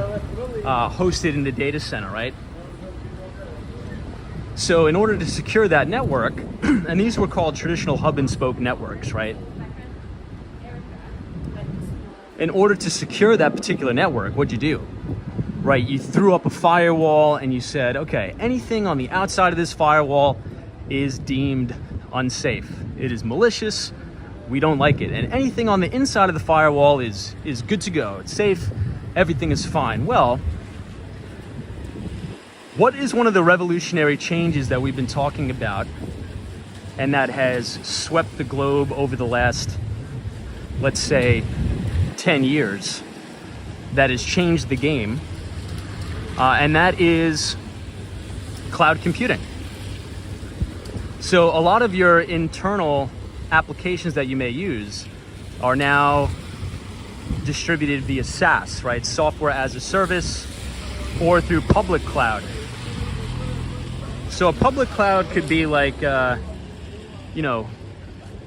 hosted in the data center, right? So in order to secure that network, and these were called traditional hub and spoke networks, right? In order to secure that particular network, what'd you do? Right, you threw up a firewall and you said, okay, anything on the outside of this firewall is deemed unsafe. It is malicious, we don't like it. And anything on the inside of the firewall is good to go. It's safe, everything is fine. Well, what is one of the revolutionary changes that we've been talking about and that has swept the globe over the last, let's say, 10 years, that has changed the game? And that is cloud computing. So a lot of your internal applications that you may use are now distributed via SaaS, right? Software as a service, or through public cloud. So a public cloud could be like, you know,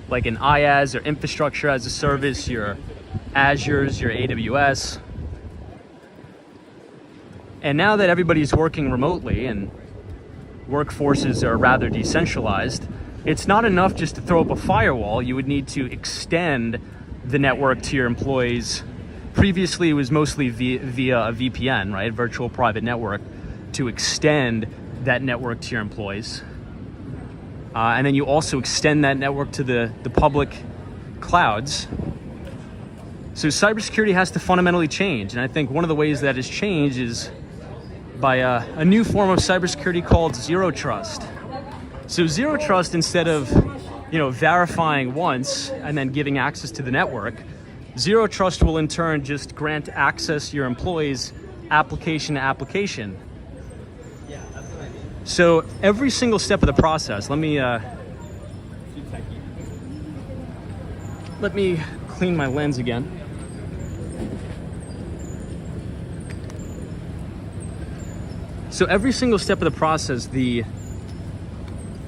like an IaaS or infrastructure as a service, your Azures, your AWS. And now that everybody's working remotely and workforces are rather decentralized, it's not enough just to throw up a firewall. You would need to extend the network to your employees. Previously, it was mostly via a VPN, right? Virtual private network, to extend that network to your employees. And then you also extend that network to the public clouds. So cybersecurity has to fundamentally change. And I think one of the ways that has changed is by a new form of cybersecurity called zero trust. So zero trust, instead of verifying once and then giving access to the network, zero trust will in turn just grant access to your employees application to application. So every single step of the process, let me clean my lens again. So every single step of the process, your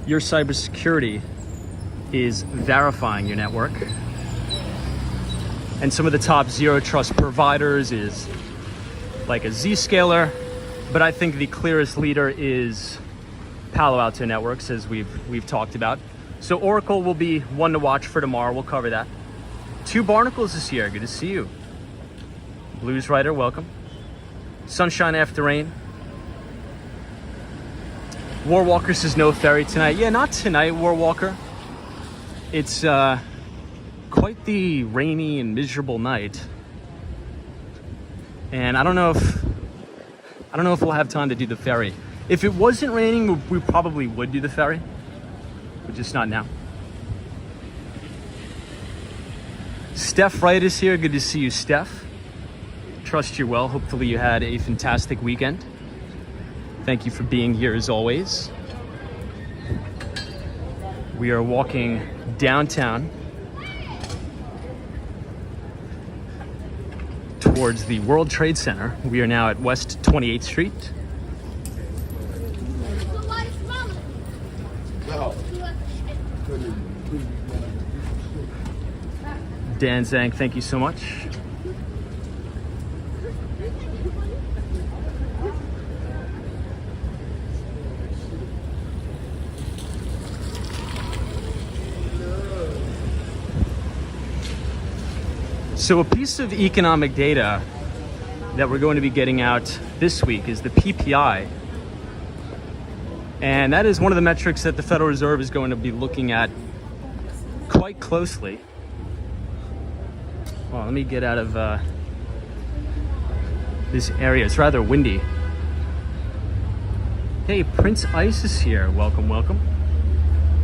cybersecurity is verifying your network. And some of the top zero trust providers is like a Zscaler, but I think the clearest leader is Palo Alto Networks, as we've talked about. So Oracle will be one to watch for tomorrow. We'll cover that. 2 Barnacles this year. Good to see you. Blues Writer, welcome. Sunshine After Rain. Warwalker says no ferry tonight. Yeah, not tonight, Warwalker. It's quite the rainy and miserable night. And I don't know if we'll have time to do the ferry. If it wasn't raining, we probably would do the ferry, but just not now. Steph Wright is here. Good to see you, Steph. Trust you're well. Hopefully you had a fantastic weekend. Thank you for being here as always. We are walking downtown towards the World Trade Center. We are now at West 28th Street. Dan Zhang, thank you so much. So a piece of economic data that we're going to be getting out this week is the PPI. And that is one of the metrics that the Federal Reserve is going to be looking at quite closely. Well, let me get out of this area. It's rather windy. Hey, Prince Ice is here. Welcome, welcome.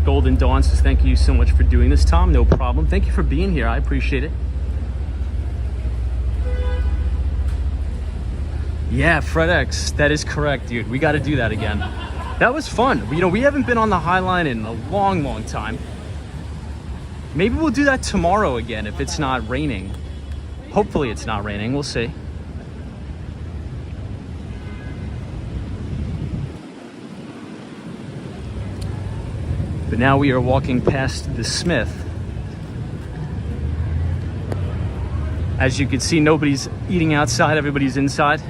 Golden Dawn says thank you so much for doing this, Tom. No problem. Thank you for being here. I appreciate it. Yeah, FredX, that is correct, dude. We got to do that again. That was fun. We haven't been on the High Line in a long, long time. Maybe we'll do that tomorrow again if it's not raining. Hopefully it's not raining. We'll see. But now we are walking past the Smith. As you can see, nobody's eating outside. Everybody's inside.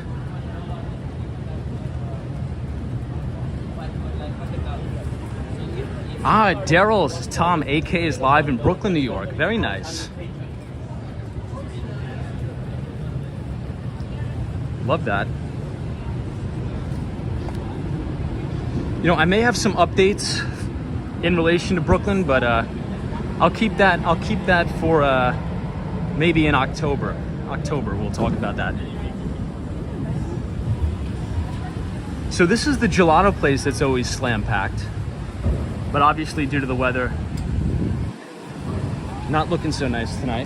Daryl says, Tom, AK is live in Brooklyn, New York. Very nice. Love that. I may have some updates in relation to Brooklyn, but I'll keep that for maybe in October. We'll talk about that. So this is the gelato place that's always slam packed. But obviously, due to the weather, not looking so nice tonight.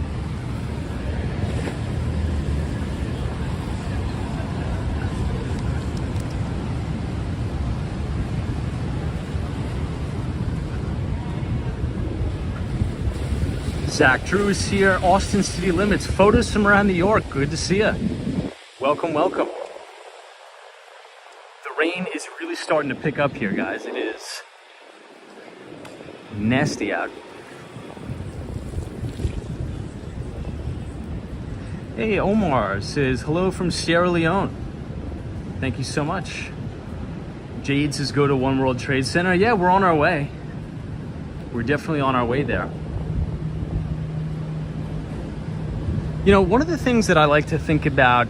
Zach Drew is here. Austin City Limits. Photos from around New York. Good to see you. Welcome, welcome. The rain is really starting to pick up here, guys. It is nasty out. Hey, Omar says hello from Sierra Leone. Thank you so much. Jade says go to One World Trade Center. Yeah, we're on our way. We're definitely on our way there. One of the things that I like to think about,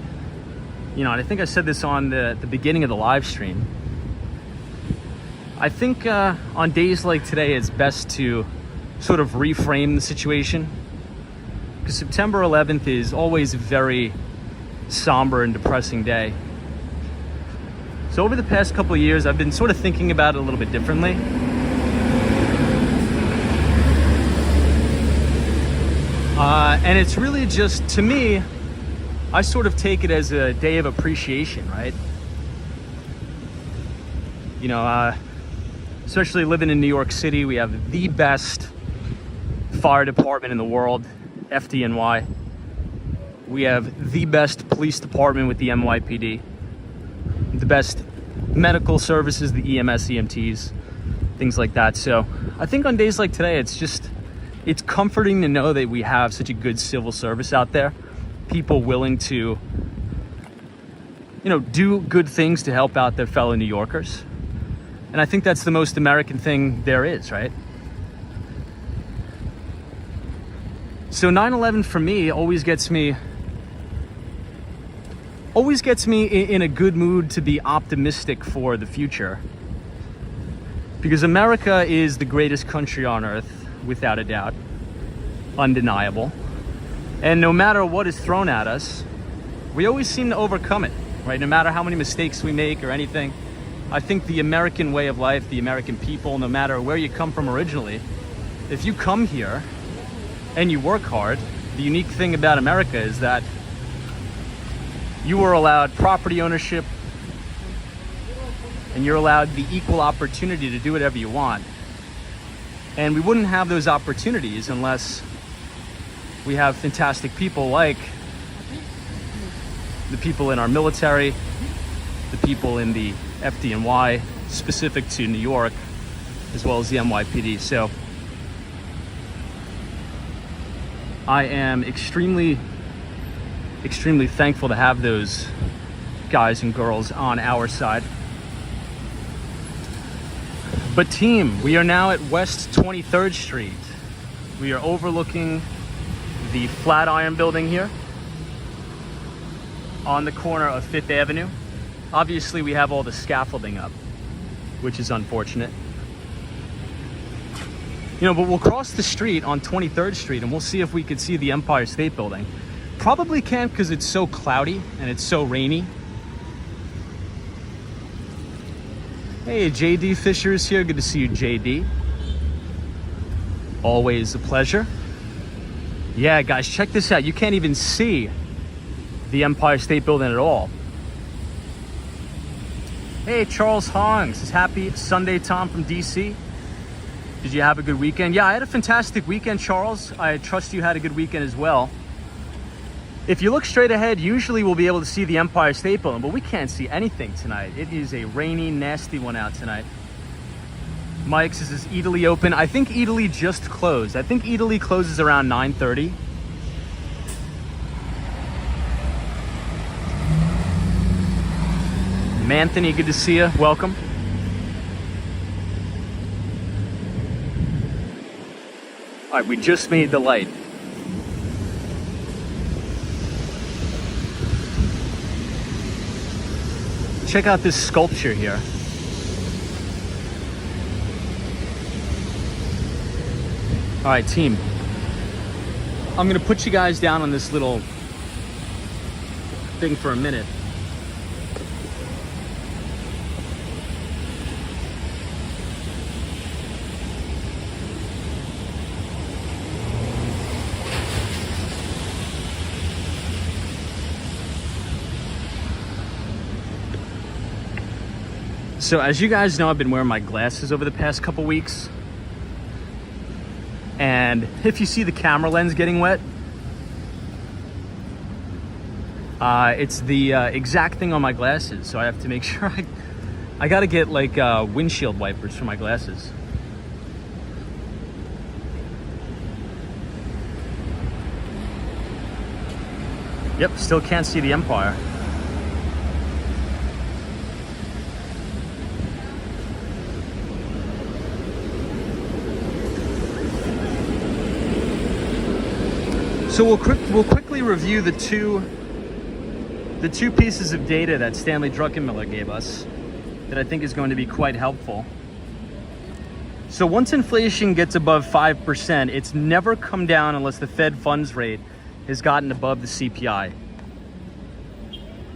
and I think I said this on the beginning of the live stream, I think on days like today, it's best to sort of reframe the situation, because September 11th is always a very somber and depressing day. So over the past couple of years, I've been sort of thinking about it a little bit differently. And it's really just, to me, I sort of take it as a day of appreciation, right? You know, especially living in New York City, we have the best fire department in the world, FDNY. We have the best police department with the NYPD, the best medical services, the EMS, EMTs, things like that. So I think on days like today, it's comforting to know that we have such a good civil service out there, people willing to, you know, do good things to help out their fellow New Yorkers. And I think that's the most American thing there is, right? So 9/11 for me always gets me in a good mood to be optimistic for the future. Because America is the greatest country on earth, without a doubt, undeniable. And no matter what is thrown at us, we always seem to overcome it, right? No matter how many mistakes we make or anything. I think the American way of life, the American people, no matter where you come from originally, if you come here and you work hard, the unique thing about America is that you are allowed property ownership and you're allowed the equal opportunity to do whatever you want. And we wouldn't have those opportunities unless we have fantastic people like the people in our military, the people in the FDNY, specific to New York, as well as the NYPD. So I am extremely thankful to have those guys and girls on our side. But team, we are now at West 23rd Street. We are overlooking the Flatiron building here on the corner of 5th Avenue. Obviously, we have all the scaffolding up, which is unfortunate. You know, but we'll cross the street on 23rd Street and we'll see if we could see the Empire State Building. Probably can't because it's so cloudy and it's so rainy. Hey, JD Fisher is here. Good to see you, JD. Always a pleasure. Yeah, guys, check this out. You can't even see the Empire State Building at all. Hey, Charles Hong says, happy Sunday, Tom from DC. Did you have a good weekend? Yeah, I had a fantastic weekend, Charles. I trust you had a good weekend as well. If you look straight ahead, usually we'll be able to see the Empire State Building, but we can't see anything tonight. It is a rainy, nasty one out tonight. Mike says, is Italy open? I think Italy just closed. I think Italy closes around 9:30. Anthony, good to see you. Welcome. All right, we just made the light. Check out this sculpture here. All right, team. I'm gonna put you guys down on this little thing for a minute. So as you guys know, I've been wearing my glasses over the past couple weeks. And if you see the camera lens getting wet, it's the exact thing on my glasses. So I have to make sure I gotta get like windshield wipers for my glasses. Yep, still can't see the Empire. So we'll quickly review the two pieces of data that Stanley Druckenmiller gave us that I think is going to be quite helpful. So once inflation gets above 5%, it's never come down unless the Fed funds rate has gotten above the CPI.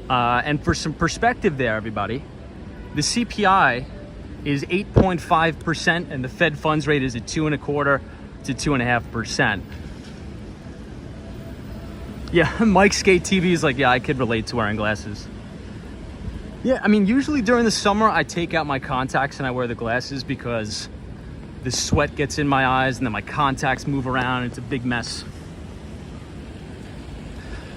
And for some perspective there, everybody, the CPI is 8.5% and the Fed funds rate is at 2.25 to 2.5%. Yeah, Mike Skate TV is like, yeah, I could relate to wearing glasses. Yeah, I mean, usually during the summer, I take out my contacts and I wear the glasses because the sweat gets in my eyes and then my contacts move around. It's a big mess.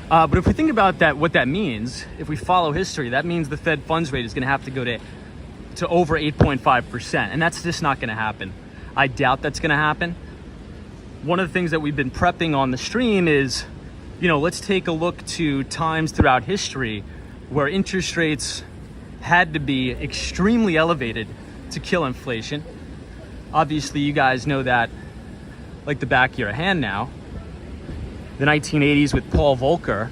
But if we think about that, what that means, if we follow history, that means the Fed funds rate is going to have to go to over 8.5%. And that's just not going to happen. I doubt that's going to happen. One of the things that we've been prepping on the stream is, you know, let's take a look to times throughout history where interest rates had to be extremely elevated to kill inflation. Obviously, you guys know that like the back of your hand now. The 1980s with Paul Volcker,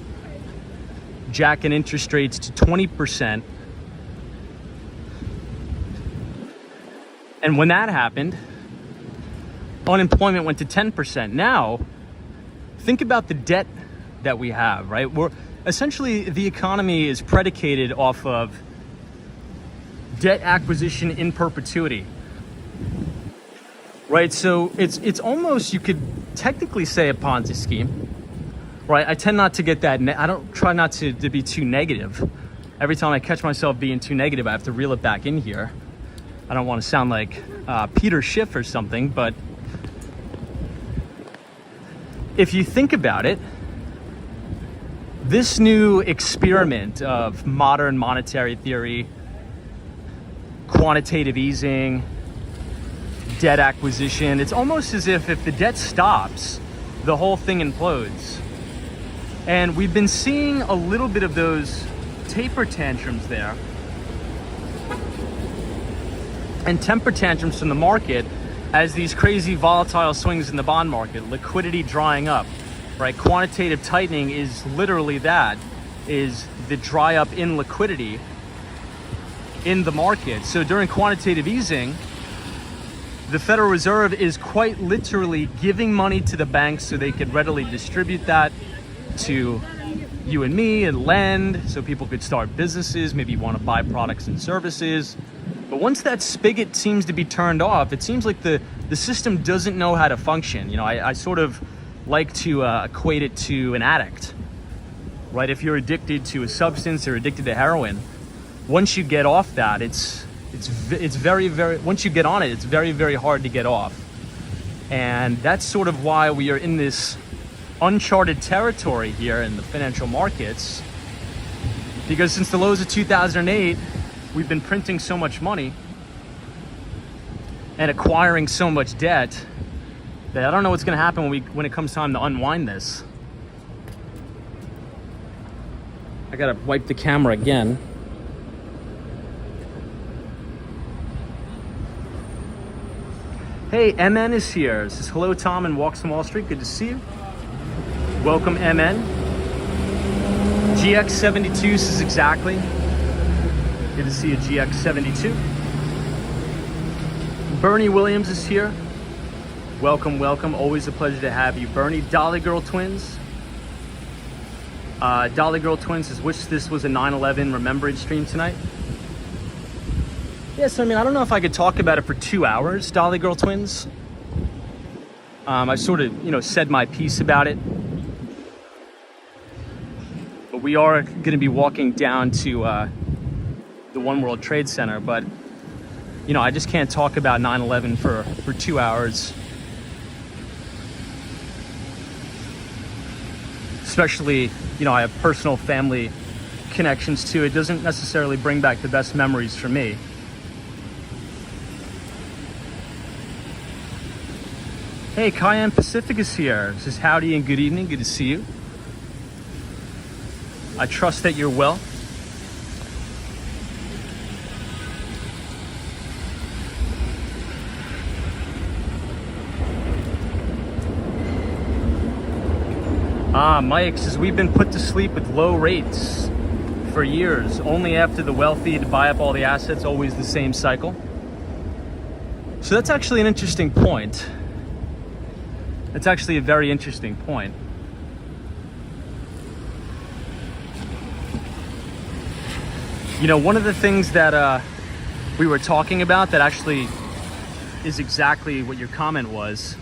jacking interest rates to 20%. And when that happened, unemployment went to 10%. Now, think about the debt that we have, right? We're essentially, the economy is predicated off of debt acquisition in perpetuity, right? So it's almost, you could technically say, a Ponzi scheme, right? I tend not to get that. I don't try not to be too negative. Every time I catch myself being too negative, I have to reel it back in here. I don't want to sound like Peter Schiff or something, but if you think about it, this new experiment of modern monetary theory, quantitative easing, debt acquisition, it's almost as if the debt stops, the whole thing implodes. And we've been seeing a little bit of those taper tantrums there and temper tantrums from the market as these crazy volatile swings in the bond market, liquidity drying up, right? Quantitative tightening is literally that, is the dry up in liquidity in the market. So during quantitative easing, the Federal Reserve is quite literally giving money to the banks so they could readily distribute that to you and me and lend so people could start businesses, maybe want to buy products and services. But once that spigot seems to be turned off, it seems like the system doesn't know how to function. You know, I sort of like to equate it to an addict, right? If you're addicted to a substance or addicted to heroin, once you get off that, it's very, very, once you get on it, it's very, very hard to get off. And that's sort of why we are in this uncharted territory here in the financial markets, because since the lows of 2008, we've been printing so much money and acquiring so much debt that I don't know what's going to happen when it comes time to unwind this. I gotta wipe the camera again. Hey, MN is here. It says, hello, Tom, and Walks on Wall Street. Good to see you. Welcome, MN. GX72 says exactly. Good to see you, GX72. Bernie Williams is here. Welcome, welcome. Always a pleasure to have you, Bernie. Dolly Girl Twins. Dolly Girl Twins says, wish this was a 9/11 remembrance stream tonight. Yes, I mean, I don't know if I could talk about it for 2 hours, Dolly Girl Twins. I sort of, said my piece about it. But we are going to be walking down to the One World Trade Center. But, I just can't talk about 9/11 for 2 hours. Especially, I have personal family connections to it. Doesn't necessarily bring back the best memories for me. Hey, Cayenne Pacific is here. This is howdy and good evening. Good to see you. I trust that you're well. Mike says, we've been put to sleep with low rates for years. Only after the wealthy to buy up all the assets, always the same cycle. So that's actually an interesting point. It's actually a very interesting point. You know, one of the things that we were talking about that actually is exactly what your comment was,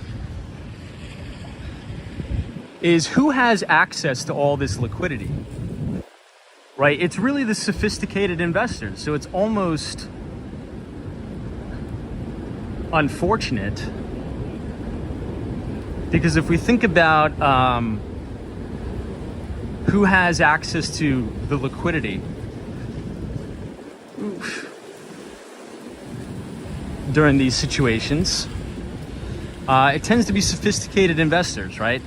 is who has access to all this liquidity, right? It's really the sophisticated investors. So it's almost unfortunate, because if we think about who has access to the liquidity, during these situations, it tends to be sophisticated investors, right?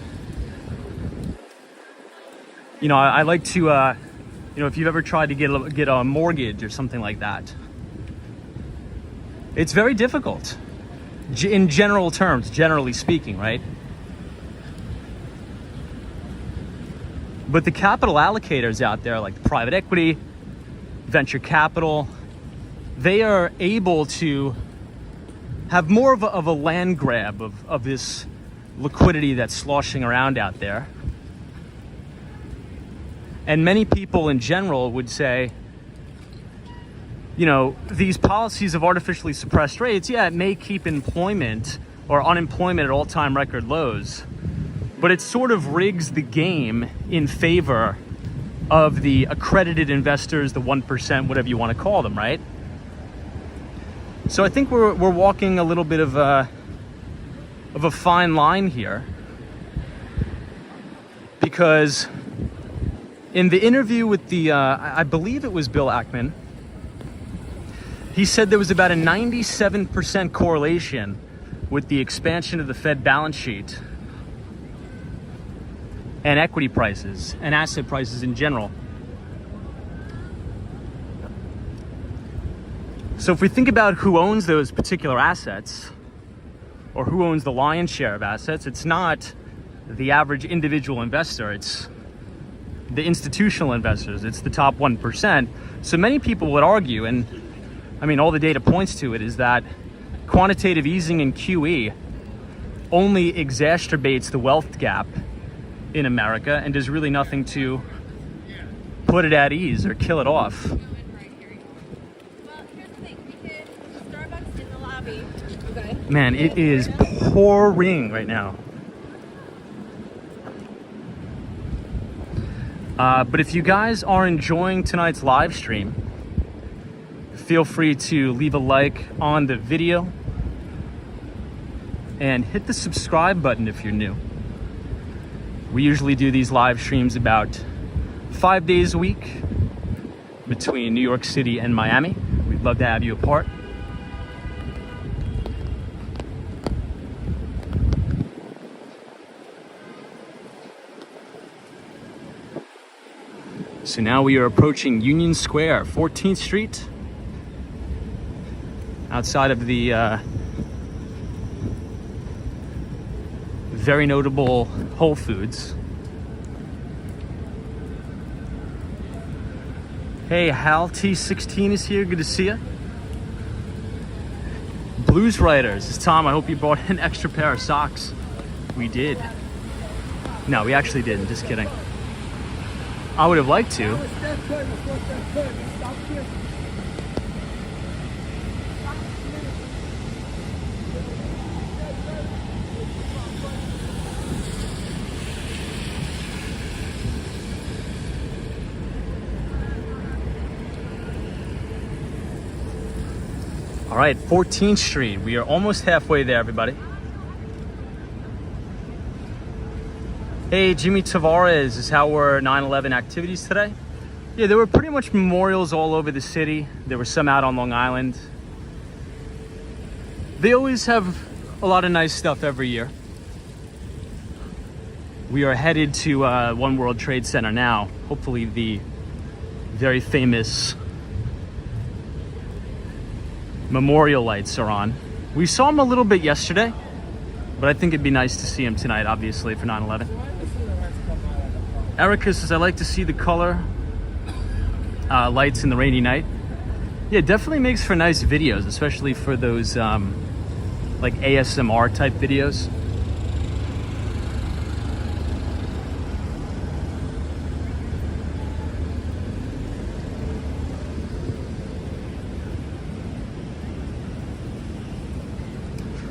You know, I like to, you know, if you've ever tried to get a mortgage or something like that, it's very difficult in general terms, generally speaking, right? But the capital allocators out there, like the private equity, venture capital, they are able to have more of a land grab of this liquidity that's sloshing around out there. And many people in general would say, you know, these policies of artificially suppressed rates, yeah, it may keep employment or unemployment at all-time record lows, but it sort of rigs the game in favor of the accredited investors, the 1%, whatever you want to call them, right? So I think we're walking a little bit of a fine line here, because in the interview with the, I believe it was Bill Ackman, he said there was about a 97% correlation with the expansion of the Fed balance sheet and equity prices and asset prices in general. So if we think about who owns those particular assets, or who owns the lion's share of assets, it's not the average individual investor, it's the institutional investors, it's the top 1%. So many people would argue, and I mean, all the data points to it, is that quantitative easing and QE only exacerbates the wealth gap in America and does really nothing to put it at ease or kill it off. Man, it is pouring right now. But if you guys are enjoying tonight's live stream, feel free to leave a like on the video and hit the subscribe button if you're new. We usually do these live streams about 5 days a week between New York City and Miami. We'd love to have you a part. So now we are approaching Union Square, 14th Street, outside of the very notable Whole Foods. Hey, Hal T16 is here. Good to see you. Blues Riders. It's Tom. I hope you brought an extra pair of socks. We did. No, we actually didn't. Just kidding. I would have liked to. All right, 14th Street. We are almost halfway there, everybody. Hey, Jimmy Tavares, is how were 9/11 activities today? Yeah, there were pretty much memorials all over the city. There were some out on Long Island. They always have a lot of nice stuff every year. We are headed to One World Trade Center now. Hopefully the very famous memorial lights are on. We saw them a little bit yesterday, but I think it'd be nice to see them tonight, obviously, for 9/11. Erica says, I like to see the color lights in the rainy night. Yeah, it definitely makes for nice videos, especially for those like ASMR type videos.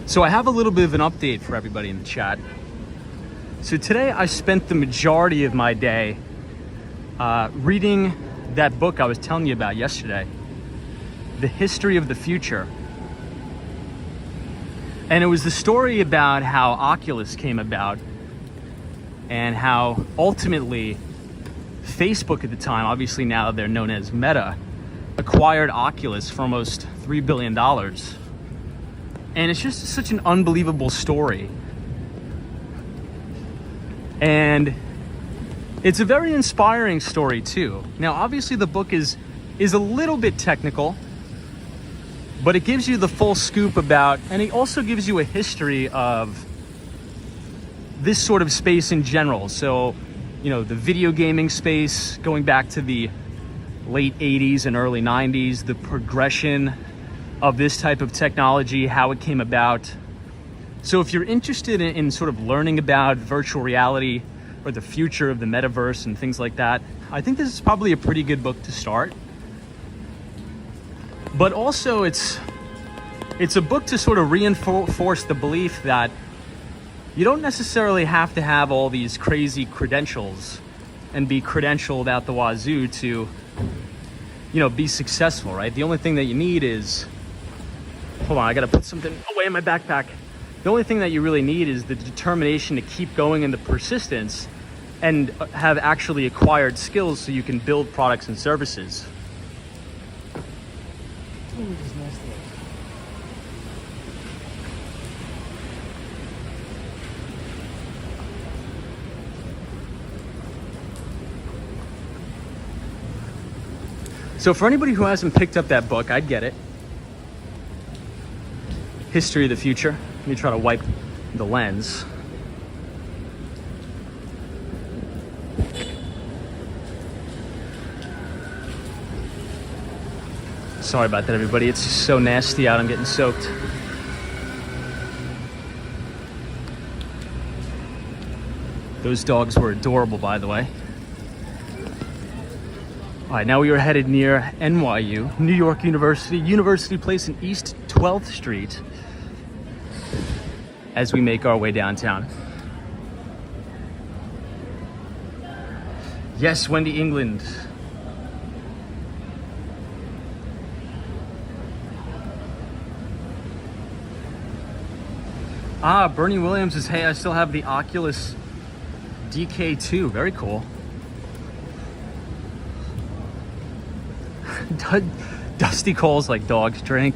So I have a little bit of an update for everybody in the chat. So today I spent the majority of my day reading that book I was telling you about yesterday, The History of the Future. And it was the story about how Oculus came about and how ultimately Facebook at the time, obviously now they're known as Meta, acquired Oculus for almost $3 billion. And it's just such an unbelievable story. And it's a very inspiring story too. Now, obviously the book is a little bit technical, but it gives you the full scoop about, and it also gives you a history of this sort of space in general. So, you know, the video gaming space going back to the late 80s and early 90s, the progression of this type of technology, how it came about. So if you're interested in sort of learning about virtual reality or the future of the metaverse and things like that, I think this is probably a pretty good book to start. But also it's a book to sort of reinforce the belief that you don't necessarily have to have all these crazy credentials and be credentialed out the wazoo to, you know, be successful, right? The only thing that you need is, hold on, I gotta put something away in my backpack. The only thing that you really need is the determination to keep going and the persistence and have actually acquired skills so you can build products and services. So for anybody who hasn't picked up that book, I'd get it. History of the Future. Let me try to wipe the lens. Sorry about that, everybody. It's just so nasty out. I'm getting soaked. Those dogs were adorable, by the way. All right, now we are headed near NYU, New York University Place in East 12th Street, as we make our way downtown. Yes, Wendy England. Ah, Bernie Williams is, hey, I still have the Oculus DK2. Very cool. Dusty calls like dogs drink.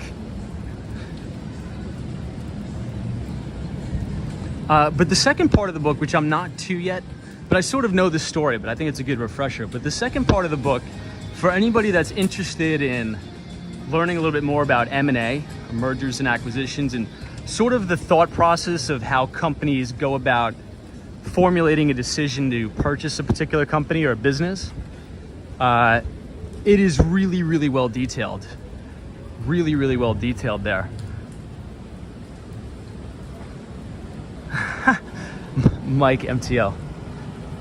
But the second part of the book, which I'm not to yet, but I sort of know the story, but I think it's a good refresher. But the second part of the book, for anybody that's interested in learning a little bit more about M&A, mergers and acquisitions, and sort of the thought process of how companies go about formulating a decision to purchase a particular company or a business, it is really, really well detailed. Really, really well detailed there. Mike MTL.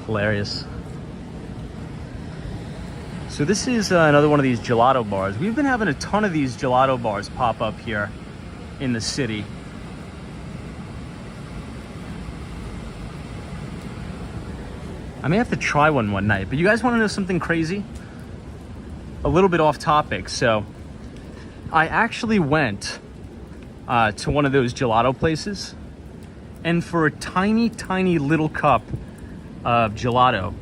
Hilarious. So this is another one of these gelato bars. We've been having a ton of these gelato bars pop up here in the city. I may have to try one night, but you guys want to know something crazy? A little bit off topic. So I actually went to one of those gelato places, and for a tiny, tiny little cup of gelato,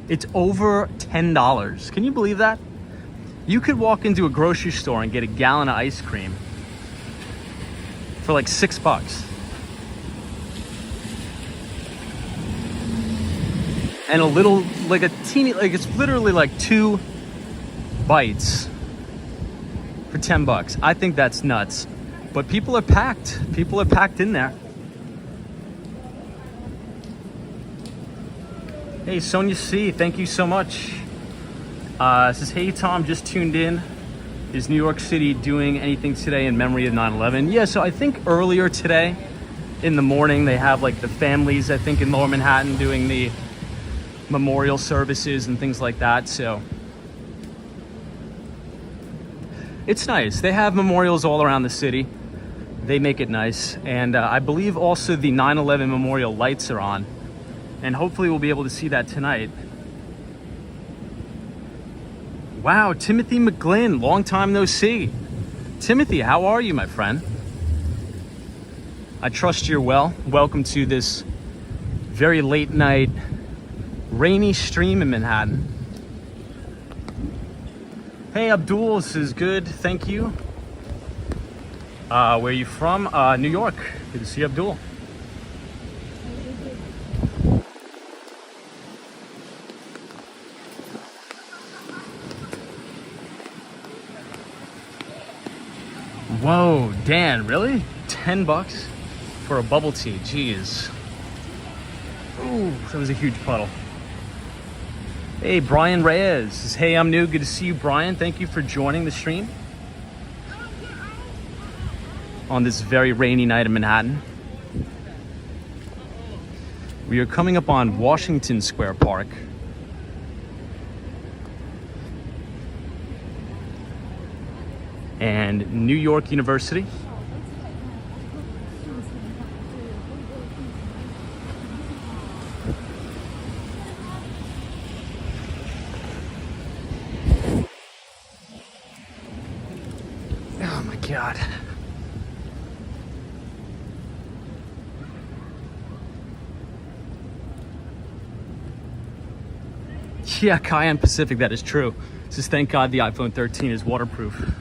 it's over $10. Can you believe that? You could walk into a grocery store and get a gallon of ice cream for like $6. And a little, like a teeny, like it's literally like 2 bites for $10. I think that's nuts. But people are packed. People are packed in there. Hey, Sonia C, thank you so much. Says, hey Tom, just tuned in. Is New York City doing anything today in memory of 9/11? Yeah, so I think earlier today in the morning they have like the families, I think in Lower Manhattan, doing the memorial services and things like that. So it's nice. They have memorials all around the city. They make it nice. And I believe also the 9/11 memorial lights are on. And hopefully we'll be able to see that tonight. Wow, Timothy McGlynn, long time no see. Timothy, how are you, my friend? I trust you're well. Welcome to this very late night, rainy stream in Manhattan. Hey, Abdul, this is good, thank you. Where are you from? New York. Good to see you, Abdul. Whoa, Dan, really? $10 for a bubble tea, jeez. Ooh, that was a huge puddle. Hey, Brian Reyes says, hey, I'm new, good to see you, Brian. Thank you for joining the stream on this very rainy night in Manhattan. We are coming up on Washington Square Park. And New York University. Oh my God. Yeah, Cayenne Pacific, that is true. Says, thank God the iPhone 13 is waterproof.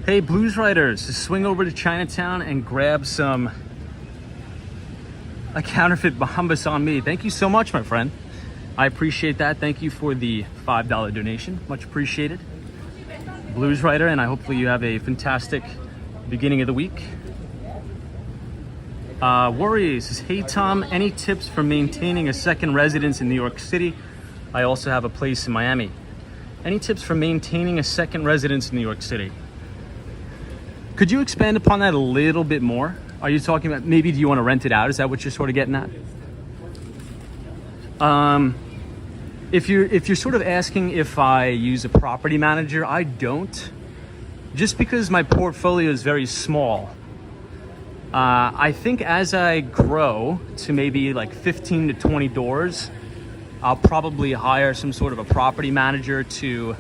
Hey, Blues Riders, just swing over to Chinatown and grab a counterfeit Bahamas on me. Thank you so much, my friend. I appreciate that. Thank you for the $5 donation. Much appreciated. Blues Rider, and I hopefully you have a fantastic beginning of the week. Worries says, hey Tom, any tips for maintaining a second residence in New York City? I also have a place in Miami. Any tips for maintaining a second residence in New York City? Could you expand upon that a little bit more? Are you talking about maybe do you want to rent it out? Is that what you're sort of getting at? If you're sort of asking if I use a property manager, I don't. Just because my portfolio is very small. I think as I grow to maybe like 15 to 20 doors, I'll probably hire some sort of a property manager to,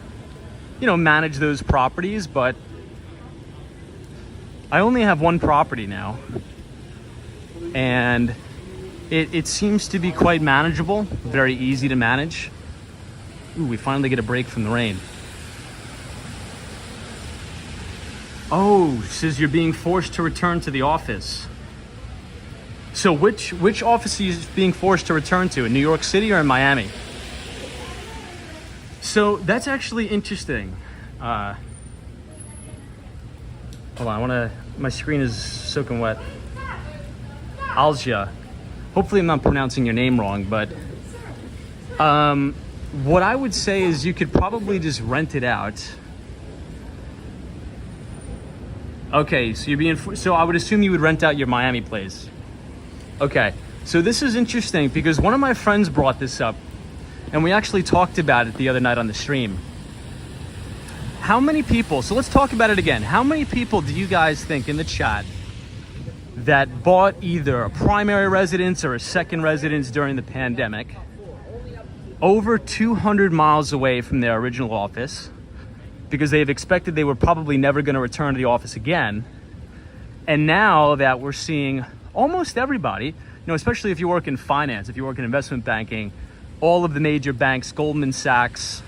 manage those properties, but I only have one property now, and it seems to be quite manageable, very easy to manage. Ooh, we finally get a break from the rain. Oh, says you're being forced to return to the office. So which office are you being forced to return to, in New York City or in Miami? So that's actually interesting. Hold on, my screen is soaking wet. Alja. Hopefully I'm not pronouncing your name wrong, but what I would say is you could probably just rent it out. Okay, so I would assume you would rent out your Miami place. Okay, so this is interesting because one of my friends brought this up and we actually talked about it the other night on the stream. How many people, so let's talk about it again. How many people do you guys think in the chat that bought either a primary residence or a second residence during the pandemic over 200 miles away from their original office because they've expected they were probably never going to return to the office again? And now that we're seeing almost everybody, especially if you work in finance, if you work in investment banking, all of the major banks, Goldman Sachs,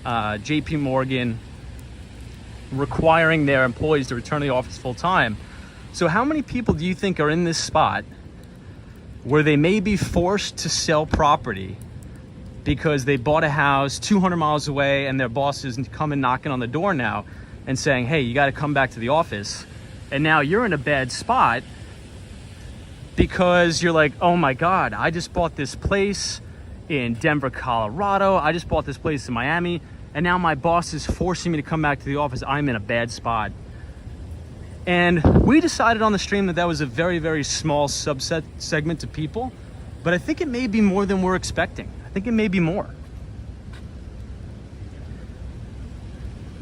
JP Morgan, requiring their employees to return to the office full time. So how many people do you think are in this spot where they may be forced to sell property because they bought a house 200 miles away and their boss is coming knocking on the door now and saying, hey, you got to come back to the office. And now you're in a bad spot because you're like, oh my God, I just bought this place in Denver, Colorado. I just bought this place in Miami. and now my boss is forcing me to come back to the office. I'm in a bad spot. And we decided on the stream that that was a very, very small segment of people, but I think it may be more than we're expecting. I think it may be more.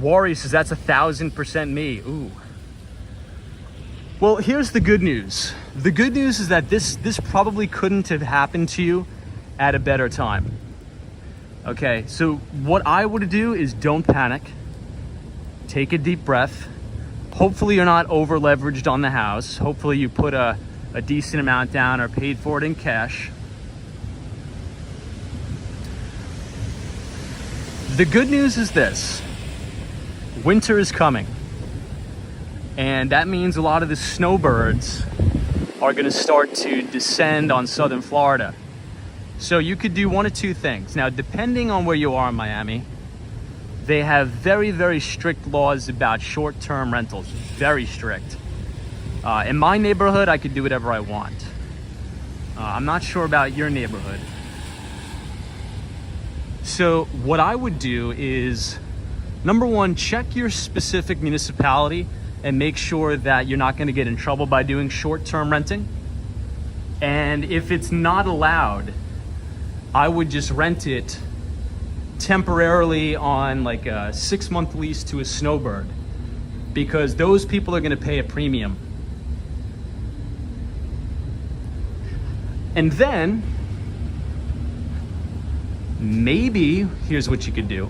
Wari says that's 1,000% me. Ooh. Well, here's the good news. The good news is that this probably couldn't have happened to you at a better time. Okay, so what I would do is don't panic. Take a deep breath. Hopefully you're not over leveraged on the house. Hopefully you put a decent amount down or paid for it in cash. The good news is this. Winter is coming. And that means a lot of the snowbirds are going to start to descend on southern Florida. So you could do one of two things. Now, depending on where you are in Miami, they have very, very strict laws about short-term rentals. Very strict. In my neighborhood, I could do whatever I want. I'm not sure about your neighborhood. So what I would do is, number one, check your specific municipality and make sure that you're not going to get in trouble by doing short-term renting. And if it's not allowed, I would just rent it temporarily on like a 6-month lease to a snowbird, because those people are going to pay a premium. And then maybe here's what you could do.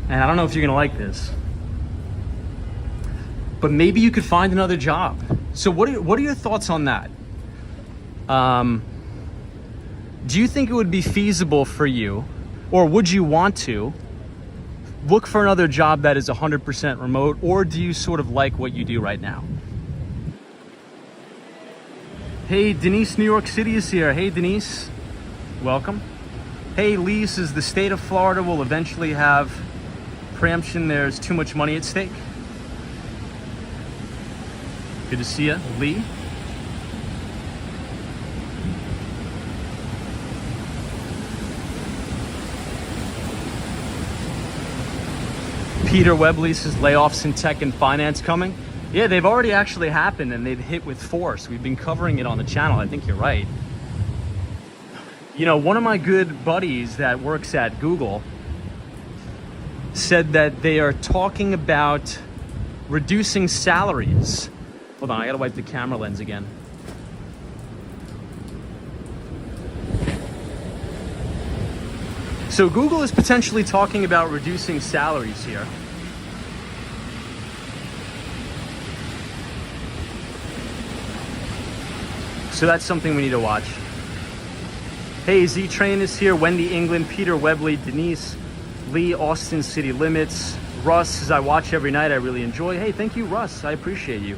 And I don't know if you're going to like this, but maybe you could find another job. So what are your thoughts on that? Do you think it would be feasible for you, or would you want to look for another job that is 100% remote, or do you sort of like what you do right now? Hey, Denise, New York City is here. Hey, Denise, welcome. Hey, Lee says the state of Florida will eventually have preemption. There's too much money at stake. Good to see you, Lee. Peter Webley says layoffs in tech and finance coming. Yeah, they've already actually happened and they've hit with force. We've been covering it on the channel. I think you're right. You know, one of my good buddies that works at Google said that they are talking about reducing salaries. Hold on, I gotta wipe the camera lens again. So Google is potentially talking about reducing salaries here. So that's something we need to watch. Hey, Z-Train is here. Wendy England, Peter Webley, Denise, Lee, Austin City Limits. Russ says, I watch every night. I really enjoy. Hey, thank you, Russ. I appreciate you.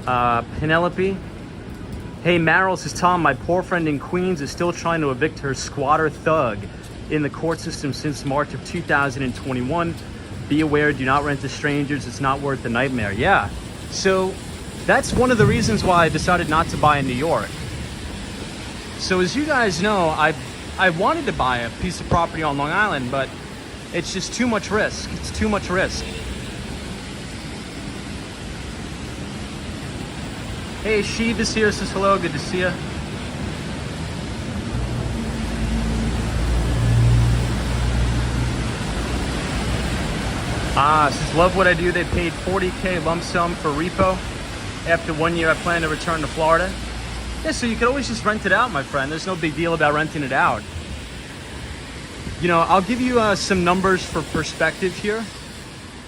Penelope. Hey, Meryl says, Tom, my poor friend in Queens is still trying to evict her squatter thug in the court system since March of 2021. Be aware, do not rent to strangers. It's not worth the nightmare. Yeah, so that's one of the reasons why I decided not to buy in New York. So as you guys know, I wanted to buy a piece of property on Long Island, but it's just too much risk. It's too much risk. Hey, Sheev is here, says hello, good to see you. Says love what I do. They paid $40K lump sum for repo. After 1 year, I plan to return to Florida. Yeah, so you could always just rent it out, my friend. There's no big deal about renting it out. You know, I'll give you some numbers for perspective here.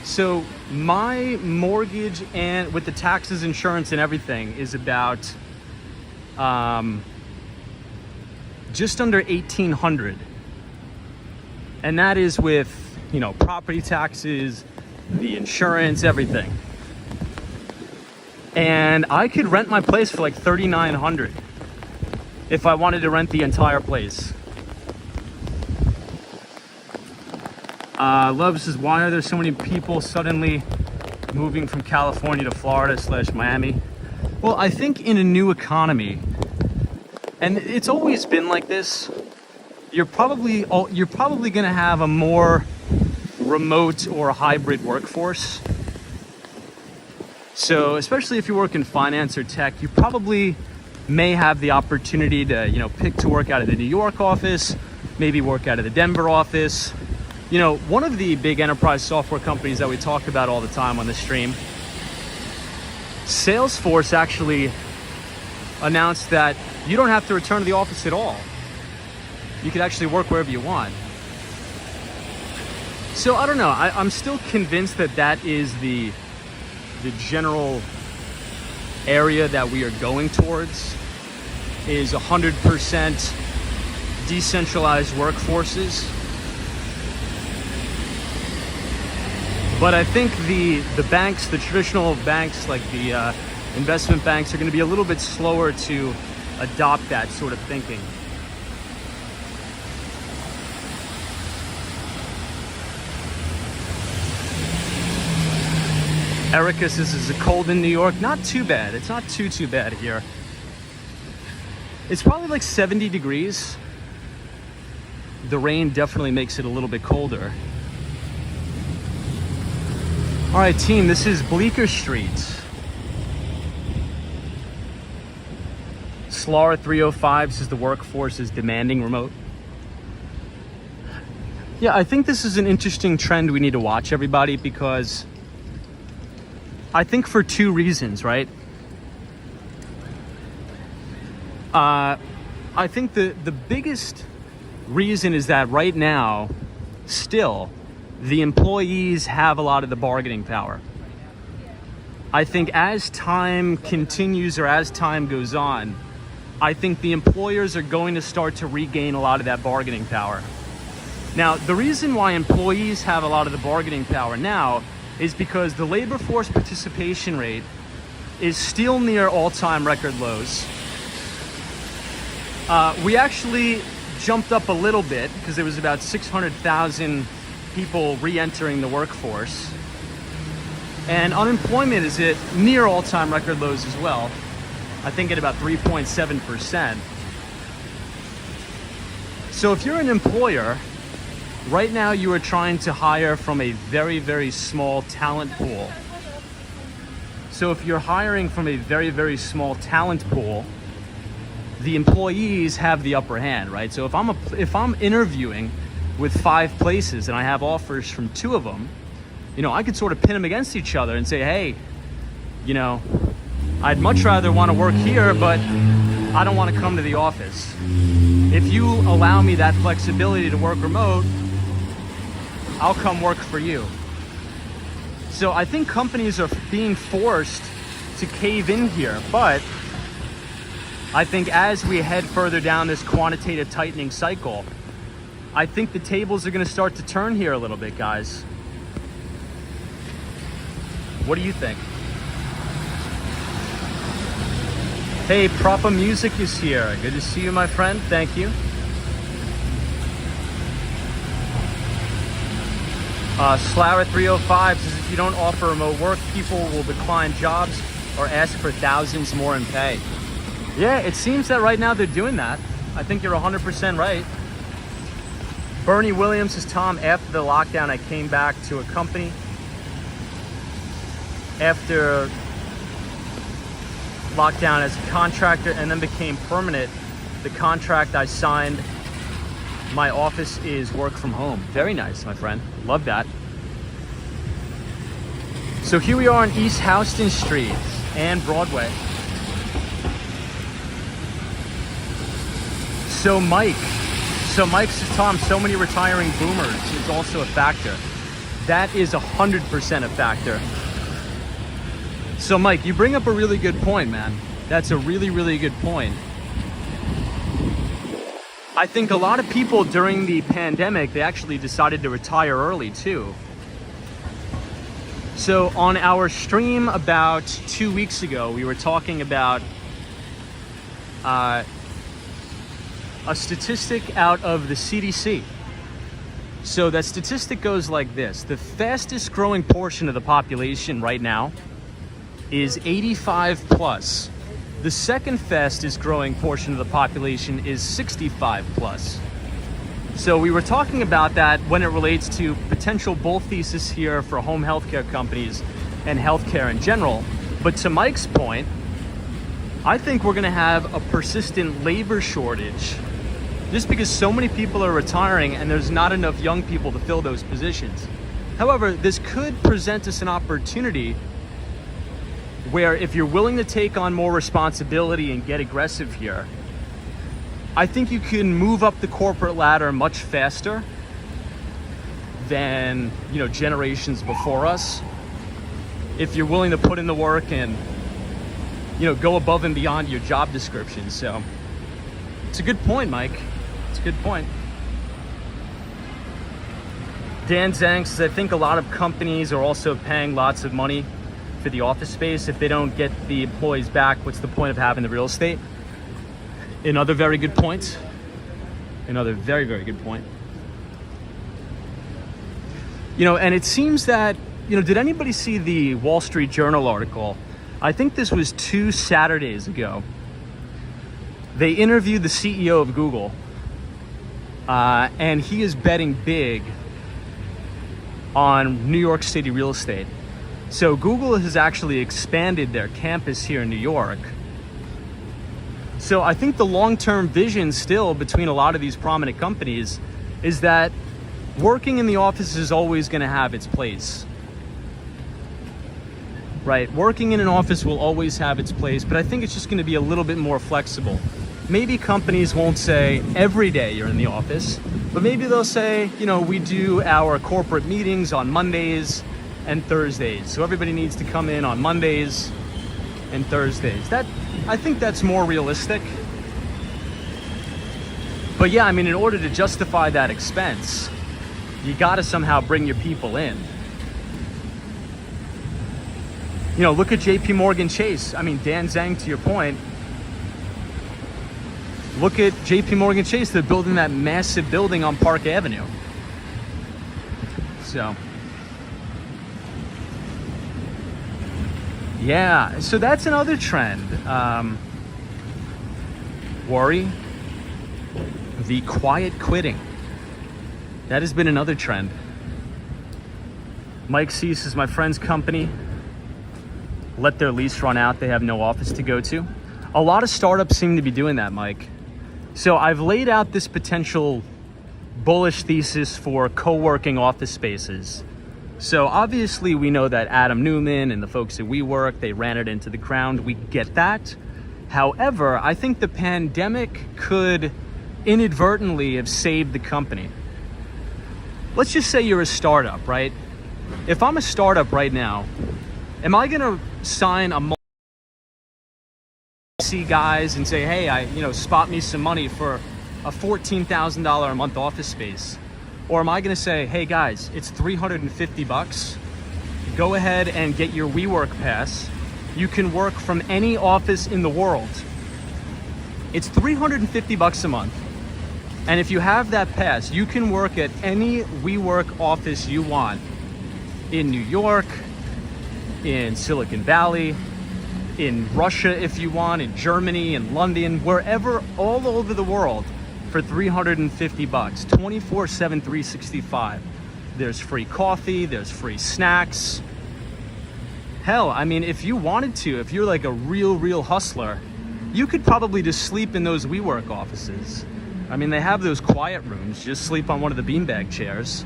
So my mortgage, and with the taxes, insurance, and everything, is about just under $1,800, and that is with, you know, property taxes, the insurance, everything. And I could rent my place for like $3,900 if I wanted to rent the entire place. Love says, why are there so many people suddenly moving from California to Florida / Miami? Well, I think in a new economy, And it's always been like this. You're probably going to have a more remote or hybrid workforce. So especially if you work in finance or tech, you probably may have the opportunity to, pick to work out of the New York office, maybe work out of the Denver office. One of the big enterprise software companies that we talk about all the time on the stream, Salesforce, actually announced that you don't have to return to the office at all. You could actually work wherever you want. So I don't know, I'm still convinced that is the general area that we are going towards, is 100% decentralized workforces. But I think the banks, the traditional banks like the investment banks, are going to be a little bit slower to adopt that sort of thinking. Erica says, is it cold in New York? Not too bad. It's not too bad here. It's probably like 70 degrees. The rain definitely makes it a little bit colder. All right, team, this is Bleecker Street. Slar 305 says the workforce is demanding remote. Yeah, I think this is an interesting trend we need to watch, everybody, because I think for two reasons, right? I think the biggest reason is that right now, still, the employees have a lot of the bargaining power. I think as time continues or as time goes on, I think the employers are going to start to regain a lot of that bargaining power. Now, the reason why employees have a lot of the bargaining power now is because the labor force participation rate is still near all-time record lows. We actually jumped up a little bit because there was about 600,000 people re-entering the workforce. And unemployment is at near all-time record lows as well. I think at about 3.7%. So if you're an employer, right now you are trying to hire from a very, very small talent pool. So if you're hiring from a very, very small talent pool, the employees have the upper hand, right? So if I'm interviewing with 5 places and I have offers from 2 of them, I could sort of pin them against each other and say, hey, I'd much rather want to work here, but I don't want to come to the office. If you allow me that flexibility to work remote, I'll come work for you. So I think companies are being forced to cave in here, but I think as we head further down this quantitative tightening cycle, I think the tables are going to start to turn here a little bit, guys. What do you think? Hey, Propa Music is here. Good to see you, my friend. Thank you. Slower 305 says if you don't offer remote work, people will decline jobs or ask for thousands more in pay. Yeah, it seems that right now they're doing that. I think you're 100% right. Bernie Williams says, Tom, after the lockdown, I came back to a company. After lockdown as a contractor and then became permanent. The contract I signed, my office is work from home. Very nice, my friend. Love that. So here we are on East Houston Street and Broadway. So Mike says, Tom, so many retiring boomers is also a factor. That is 100% a factor. So Mike, you bring up a really good point, man. That's a really, really good point. I think a lot of people during the pandemic, they actually decided to retire early too. So on our stream about 2 weeks ago, we were talking about a statistic out of the CDC. So that statistic goes like this. The fastest growing portion of the population right now is 85 plus. The second fastest growing portion of the population is 65 plus. So we were talking about that when it relates to potential bull thesis here for home healthcare companies and healthcare in general. But to Mike's point, I think we're gonna have a persistent labor shortage just because so many people are retiring and there's not enough young people to fill those positions. However, this could present us an opportunity where if you're willing to take on more responsibility and get aggressive here, I think you can move up the corporate ladder much faster than, you know, generations before us. If you're willing to put in the work and, you know, go above and beyond your job description. So it's a good point, Mike. It's a good point. Dan Zhang says, I think a lot of companies are also paying lots of money for the office space. If they don't get the employees back, what's the point of having the real estate? Another very good point. Another very, very good point. You know, and it seems that, you know, did anybody see the Wall Street Journal article? I think this was 2 Saturdays ago. They interviewed the CEO of Google, and he is betting big on New York City real estate. So Google has actually expanded their campus here in New York. So I think the long-term vision still between a lot of these prominent companies is that working in the office is always going to have its place. Right? Working in an office will always have its place, but I think it's just going to be a little bit more flexible. Maybe companies won't say every day you're in the office, but maybe they'll say, you know, we do our corporate meetings on Mondays and Thursdays. So everybody needs to come in on Mondays and Thursdays. I think that's more realistic. But yeah, I mean, in order to justify that expense, you got to somehow bring your people in. You know, look at JP Morgan Chase. I mean, Dan Zhang, to your point, look at JP Morgan Chase. They're building that massive building on Park Avenue. So, yeah, so that's another trend. Worry, the quiet quitting. That has been another trend. Mike Cease is my friend's company. Let their lease run out. They have no office to go to. A lot of startups seem to be doing that, Mike. So I've laid out this potential bullish thesis for co-working office spaces. So obviously we know that Adam Newman and the folks at Wework, they ran it into the ground. We get that. However, I think the pandemic could inadvertently have saved the company. Let's just say you're a startup, right? If I'm a startup right now, am I gonna sign a guys and say, hey, spot me some money for a $14,000 a month office space? Or am I gonna say, hey guys, it's $350. Go ahead and get your Wework pass. You can work from any office in the world. It's $350 a month. And if you have that pass, you can work at any Wework office you want in New York, in Silicon Valley, in Russia if you want, in Germany, in London, wherever, all over the world for $350, 24/7, 365. There's free coffee, there's free snacks. Hell, I mean, if you wanted to, if you're like a real hustler, you could probably just sleep in those Wework offices. I mean, they have those quiet rooms, just sleep on one of the beanbag chairs,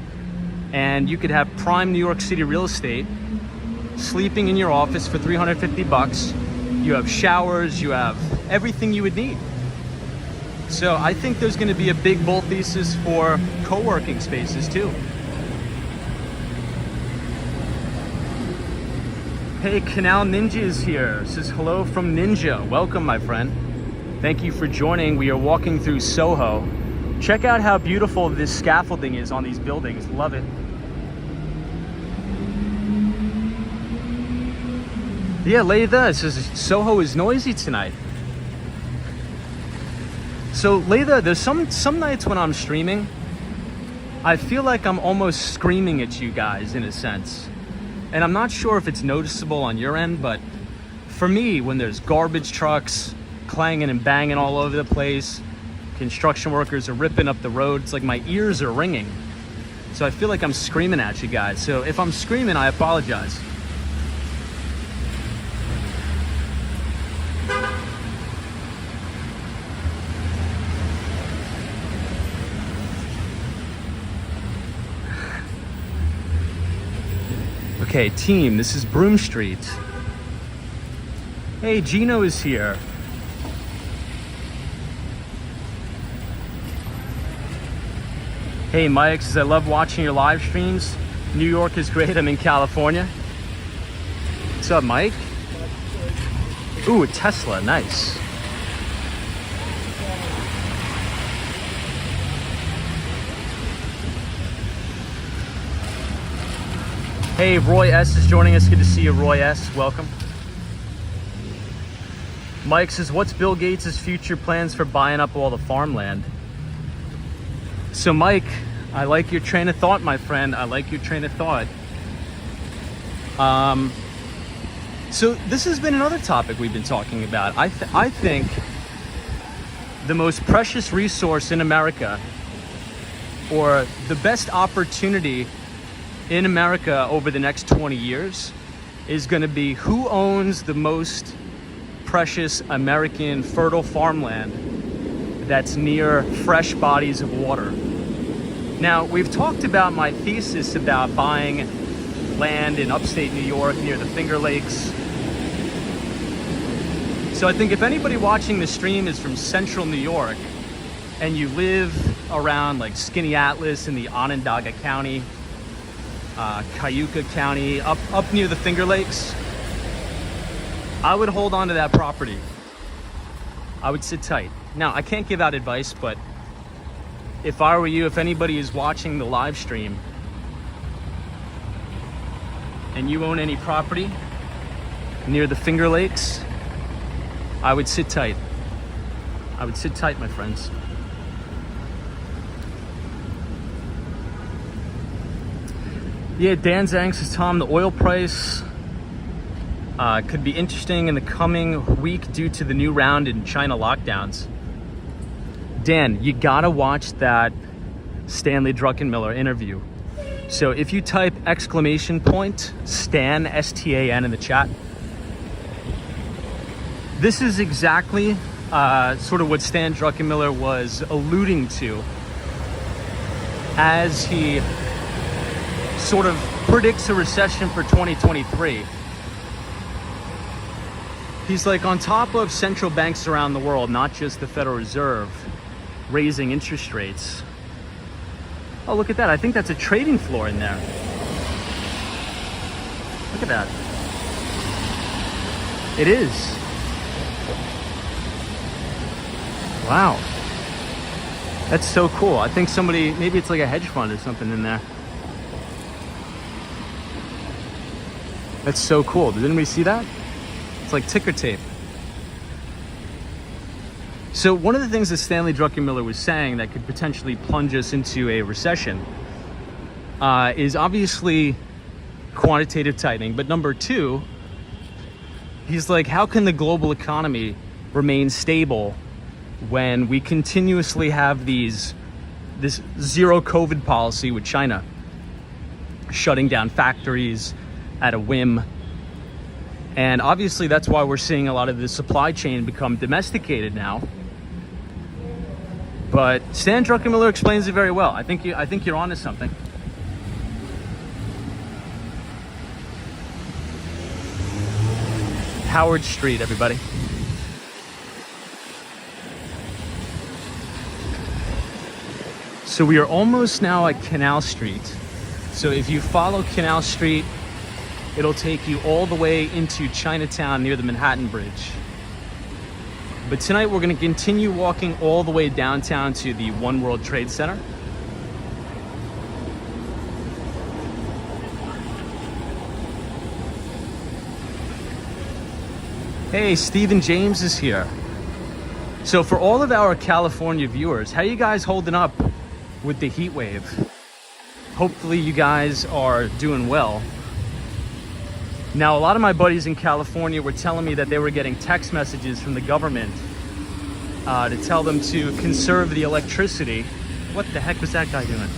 and you could have prime New York City real estate, sleeping in your office for $350. You have showers, you have everything you would need. So I think there's going to be a big bull thesis for co-working spaces too. Hey, Canal Ninja is here. Says hello from Ninja. Welcome, my friend. Thank you for joining. We are walking through Soho. Check out how beautiful this scaffolding is on these buildings. Love it. Yeah, Laytha says Soho is noisy tonight. So Laytha, there's some nights when I'm streaming, I feel like I'm almost screaming at you guys in a sense. And I'm not sure if it's noticeable on your end, but for me, when there's garbage trucks clanging and banging all over the place, construction workers are ripping up the road, it's like my ears are ringing. So I feel like I'm screaming at you guys. So if I'm screaming, I apologize. Okay, team, this is Broom Street. Hey, Gino is here. Hey, Mike says, I love watching your live streams. New York is great, I'm in California. What's up, Mike? Ooh, a Tesla, nice. Hey, Roy S is joining us. Good to see you, Roy S. Welcome. Mike says, what's Bill Gates' future plans for buying up all the farmland? So, Mike, I like your train of thought, my friend. I like your train of thought. So this has been another topic we've been talking about. I think the most precious resource in America, or the best opportunity in America over the next 20 years, is going to be who owns the most precious American fertile farmland that's near fresh bodies of water. Now, we've talked about my thesis about buying land in upstate New York near the Finger Lakes. So I think if anybody watching the stream is from central New York and you live around like Skinny Atlas in the Onondaga County, Cayuga County, up near the Finger Lakes, I would hold on to that property. I would sit tight. Now, I can't give out advice, but if I were you, if anybody is watching the live stream and you own any property near the Finger Lakes, I would sit tight. I would sit tight, my friends. Yeah, Dan Zhang says, Tom, the oil price could be interesting in the coming week due to the new round in China lockdowns. Dan, you gotta watch that Stanley Druckenmiller interview. So if you type !Stan, S-T-A-N in the chat, this is exactly sort of what Stan Druckenmiller was alluding to as he sort of predicts a recession for 2023. He's like, on top of central banks around the world, not just the Federal Reserve, raising interest rates. Oh, look at that. I think that's a trading floor in there. Look at that. It is. Wow. That's so cool. I think somebody, maybe it's like a hedge fund or something in there. That's so cool. Did anybody see that? It's like ticker tape. So one of the things that Stanley Druckenmiller was saying that could potentially plunge us into a recession is obviously quantitative tightening. But number two, he's like, how can the global economy remain stable when we continuously have this zero COVID policy with China shutting down factories at a whim? And obviously that's why we're seeing a lot of the supply chain become domesticated now. But Stan Druckenmiller explains it very well. I think you're onto something. Howard Street, everybody. So we are almost now at Canal Street. So if you follow Canal Street, it'll take you all the way into Chinatown near the Manhattan Bridge. But tonight we're going to continue walking all the way downtown to the One World Trade Center. Hey, Stephen James is here. So for all of our California viewers, how are you guys holding up with the heat wave? Hopefully you guys are doing well. Now, a lot of my buddies in California were telling me that they were getting text messages from the government to tell them to conserve the electricity. What the heck was that guy doing?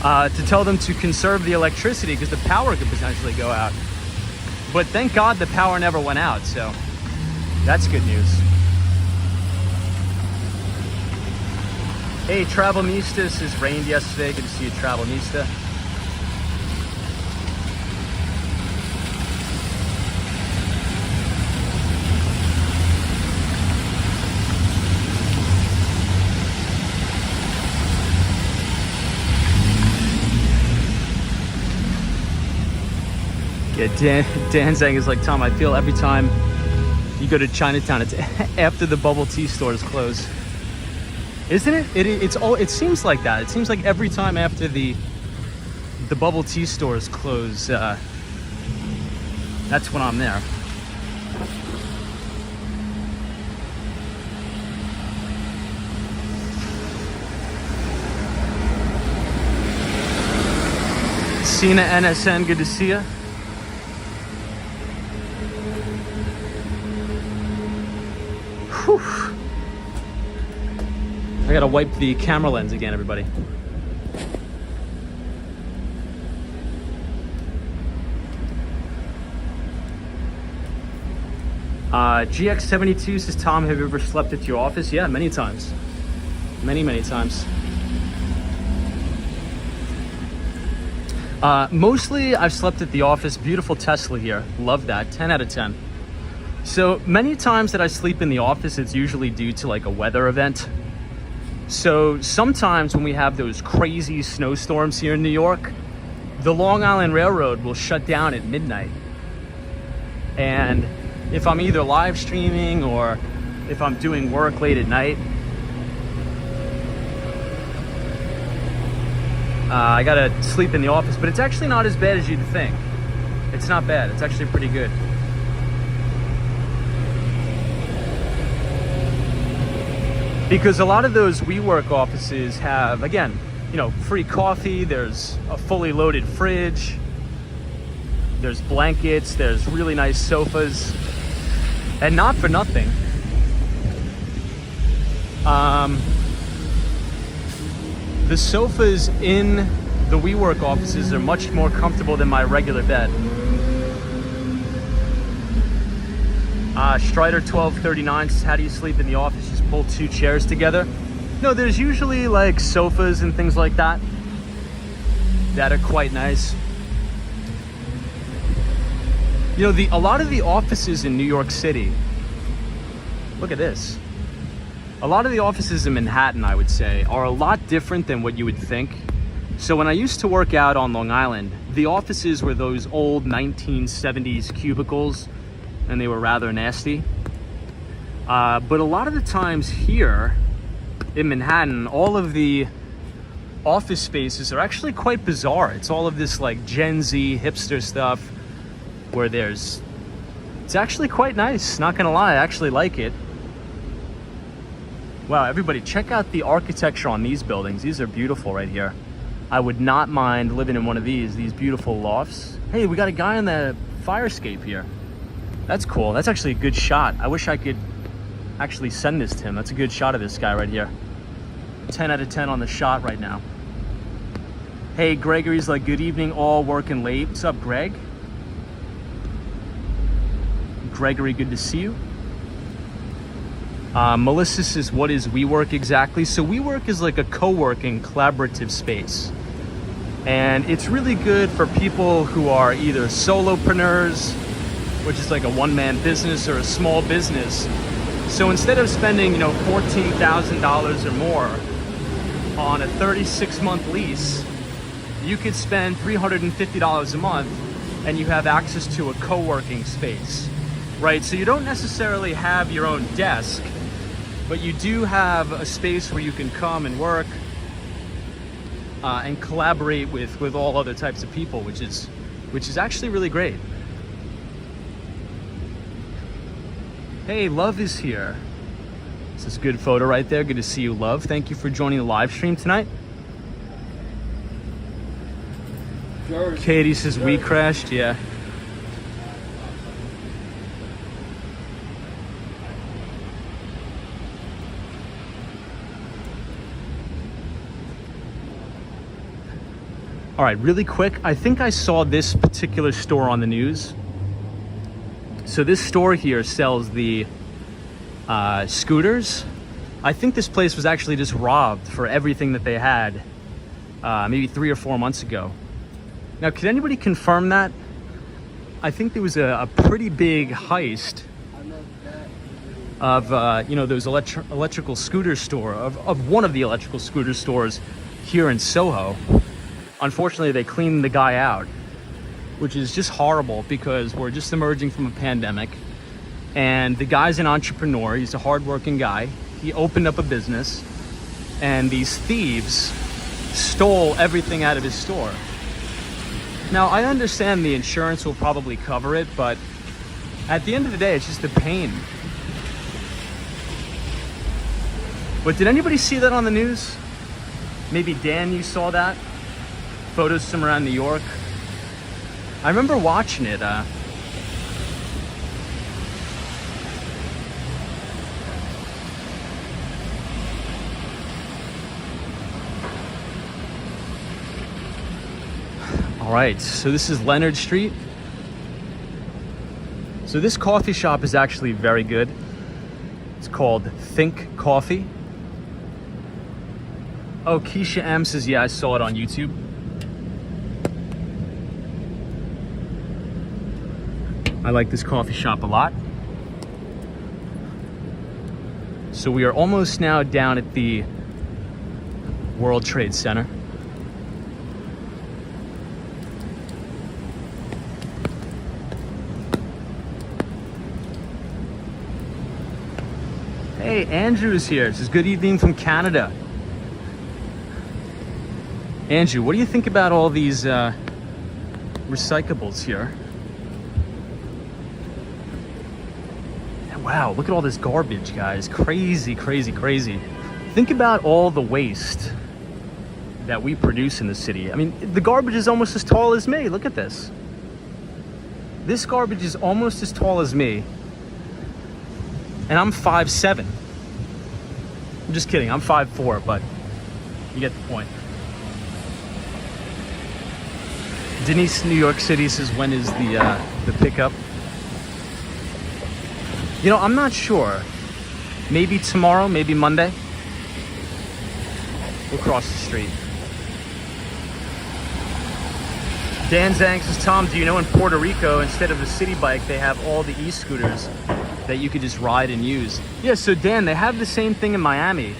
To tell them to conserve the electricity because the power could potentially go out. But thank God the power never went out, so that's good news. Hey, Travelnistas, it rained yesterday. Good to see you, Travelnista. Yeah, Dan saying is like, Tom, I feel every time you go to Chinatown, it's after the bubble tea stores close. Isn't it? It seems like that. It seems like every time after the bubble tea stores close, that's when I'm there. Cena NSN, good to see you. Whew. I gotta wipe the camera lens again, everybody. GX72 says, Tom, have you ever slept at your office? Yeah, many times. Many times. Mostly I've slept at the office. Beautiful Tesla here. Love that. 10 out of 10. So many times that I sleep in the office, it's usually due to like a weather event. So sometimes when we have those crazy snowstorms here in New York, the Long Island Railroad will shut down at midnight. And if I'm either live streaming or if I'm doing work late at night, I gotta sleep in the office. But it's actually not as bad as you'd think. It's not bad. It's actually pretty good. Because a lot of those WeWork offices have, again, you know, free coffee, there's a fully loaded fridge, there's blankets, there's really nice sofas, and not for nothing, the sofas in the WeWork offices are much more comfortable than my regular bed. Strider 1239 says, how do you sleep in the office? Just pull two chairs together? No, there's usually like sofas and things like that that are quite nice. You know, a lot of the offices in New York City, look at this. A lot of the offices in Manhattan, I would say, are a lot different than what you would think. So when I used to work out on Long Island, the offices were those old 1970s cubicles, and they were rather nasty. But a lot of the times here in Manhattan, all of the office spaces are actually quite bizarre. It's all of this like Gen Z hipster stuff where it's actually quite nice. Not gonna lie, I actually like it. Wow, everybody, check out the architecture on these buildings. These are beautiful right here. I would not mind living in one of these beautiful lofts. Hey, we got a guy on the fire escape here. That's cool. That's actually a good shot. I wish I could actually send this to him. That's a good shot of this guy right here. 10 out of 10 on the shot right now. Hey, Gregory's like, good evening, all working late. What's up, Greg? Gregory, good to see you. Melissa says, what is WeWork exactly? So WeWork is like a co-working collaborative space. And it's really good for people who are either solopreneurs, which is like a one-man business, or a small business. So instead of spending, you know, $14,000 or more on a 36-month lease, you could spend $350 a month and you have access to a co-working space, right? So you don't necessarily have your own desk, but you do have a space where you can come and work and collaborate with all other types of people, which is actually really great. Hey, Love is here. This is a good photo right there. Good to see you, Love. Thank you for joining the live stream tonight. Katie says we crashed, yeah. All right, really quick, I think I saw this particular store on the news. So this store here sells the scooters. I think this place was actually just robbed for everything that they had maybe 3 or 4 months ago. Now, could anybody confirm that? I think there was a pretty big heist of those electrical scooter store, of one of the electrical scooter stores here in Soho. Unfortunately, they cleaned the guy out, which is just horrible because we're just emerging from a pandemic. And the guy's an entrepreneur. He's a hardworking guy. He opened up a business, and these thieves stole everything out of his store. Now, I understand the insurance will probably cover it, but at the end of the day, it's just a pain. But did anybody see that on the news? Maybe Dan, you saw that? Photos from around New York. I remember watching it. All right, so this is Leonard Street. So this coffee shop is actually very good. It's called Think Coffee. Oh, Keisha M says, yeah, I saw it on YouTube. I like this coffee shop a lot. So we are almost now down at the World Trade Center. Hey, Andrew's here. It says good evening from Canada. Andrew, what do you think about all these recyclables here? Wow, look at all this garbage, guys. Crazy, crazy, crazy. Think about all the waste that we produce in the city. I mean, the garbage is almost as tall as me. Look at this. This garbage is almost as tall as me. And I'm 5'7". I'm just kidding, I'm 5'4", but you get the point. Denise, New York City says, when is the pickup? You know, I'm not sure. Maybe tomorrow, maybe Monday. We'll cross the street. Dan Zhang says, Tom, do you know in Puerto Rico, instead of the city bike, they have all the e-scooters that you could just ride and use? Yeah, so Dan, they have the same thing in Miami.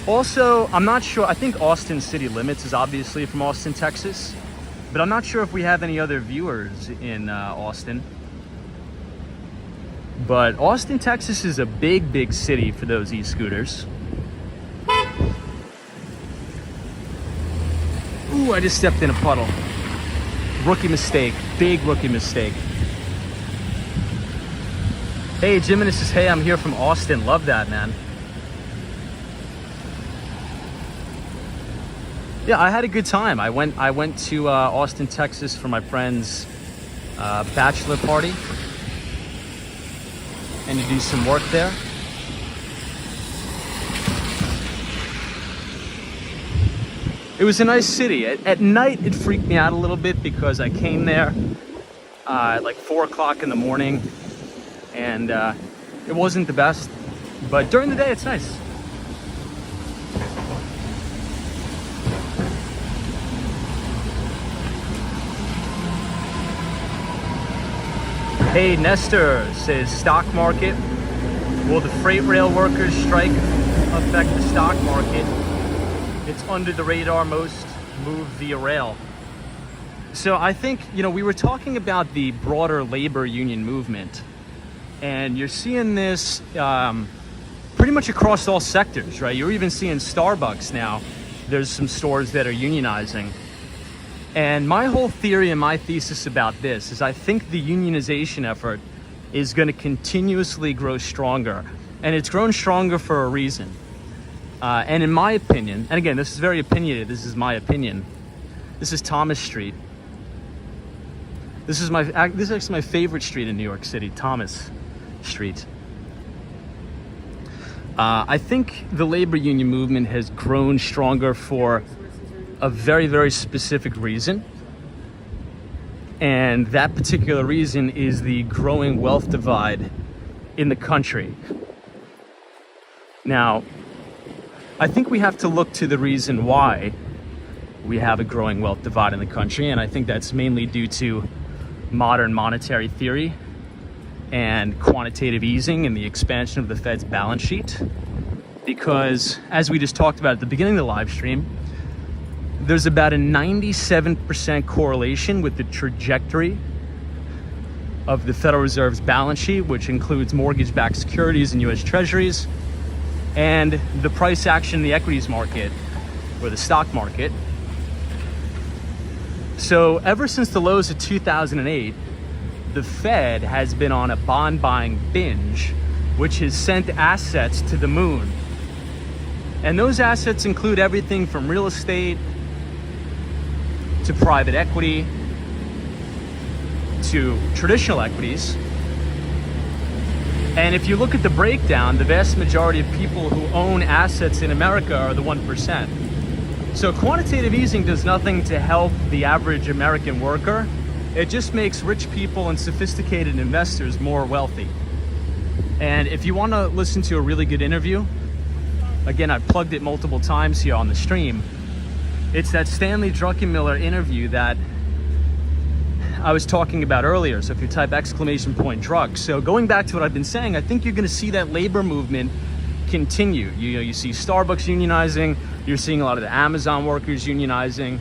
Also, I'm not sure, I think Austin City Limits is obviously from Austin, Texas, but I'm not sure if we have any other viewers in Austin. But Austin, Texas is a big, big city for those e-scooters. Ooh, I just stepped in a puddle. Rookie mistake, big rookie mistake. Hey, Jimenez says, hey, I'm here from Austin. Love that, man. Yeah, I had a good time. I went to Austin, Texas for my friend's bachelor party and to do some work there. It was a nice city. At night, it freaked me out a little bit because I came there at like 4 o'clock in the morning, and it wasn't the best. But during the day, it's nice. Hey, Nestor says, stock market. Will the freight rail workers strike affect the stock market? It's under the radar, most move via rail. So I think, you know, we were talking about the broader labor union movement, and you're seeing this pretty much across all sectors, right? You're even seeing Starbucks now. There's some stores that are unionizing. And my whole theory and my thesis about this is I think the unionization effort is going to continuously grow stronger. And it's grown stronger for a reason. And in my opinion, and again, this is very opinionated, this is my opinion, this is Thomas Street. This is actually my favorite street in New York City, Thomas Street. I think the labor union movement has grown stronger for a very, very specific reason. And that particular reason is the growing wealth divide in the country. Now, I think we have to look to the reason why we have a growing wealth divide in the country, and I think that's mainly due to modern monetary theory and quantitative easing and the expansion of the Fed's balance sheet. Because, as we just talked about at the beginning of the live stream, there's about a 97% correlation with the trajectory of the Federal Reserve's balance sheet, which includes mortgage-backed securities and U.S. Treasuries, and the price action in the equities market, or the stock market. So ever since the lows of 2008, the Fed has been on a bond buying binge, which has sent assets to the moon. And those assets include everything from real estate to private equity to traditional equities. And if you look at the breakdown, the vast majority of people who own assets in America are the 1%. So quantitative easing does nothing to help the average American worker. It just makes rich people and sophisticated investors more wealthy. And if you want to listen to a really good interview, again, I've plugged it multiple times here on the stream. It's that Stanley Druckenmiller interview that I was talking about earlier. So if you type !Druck. So going back to what I've been saying, I think you're going to see that labor movement continue. You see Starbucks unionizing. You're seeing a lot of the Amazon workers unionizing.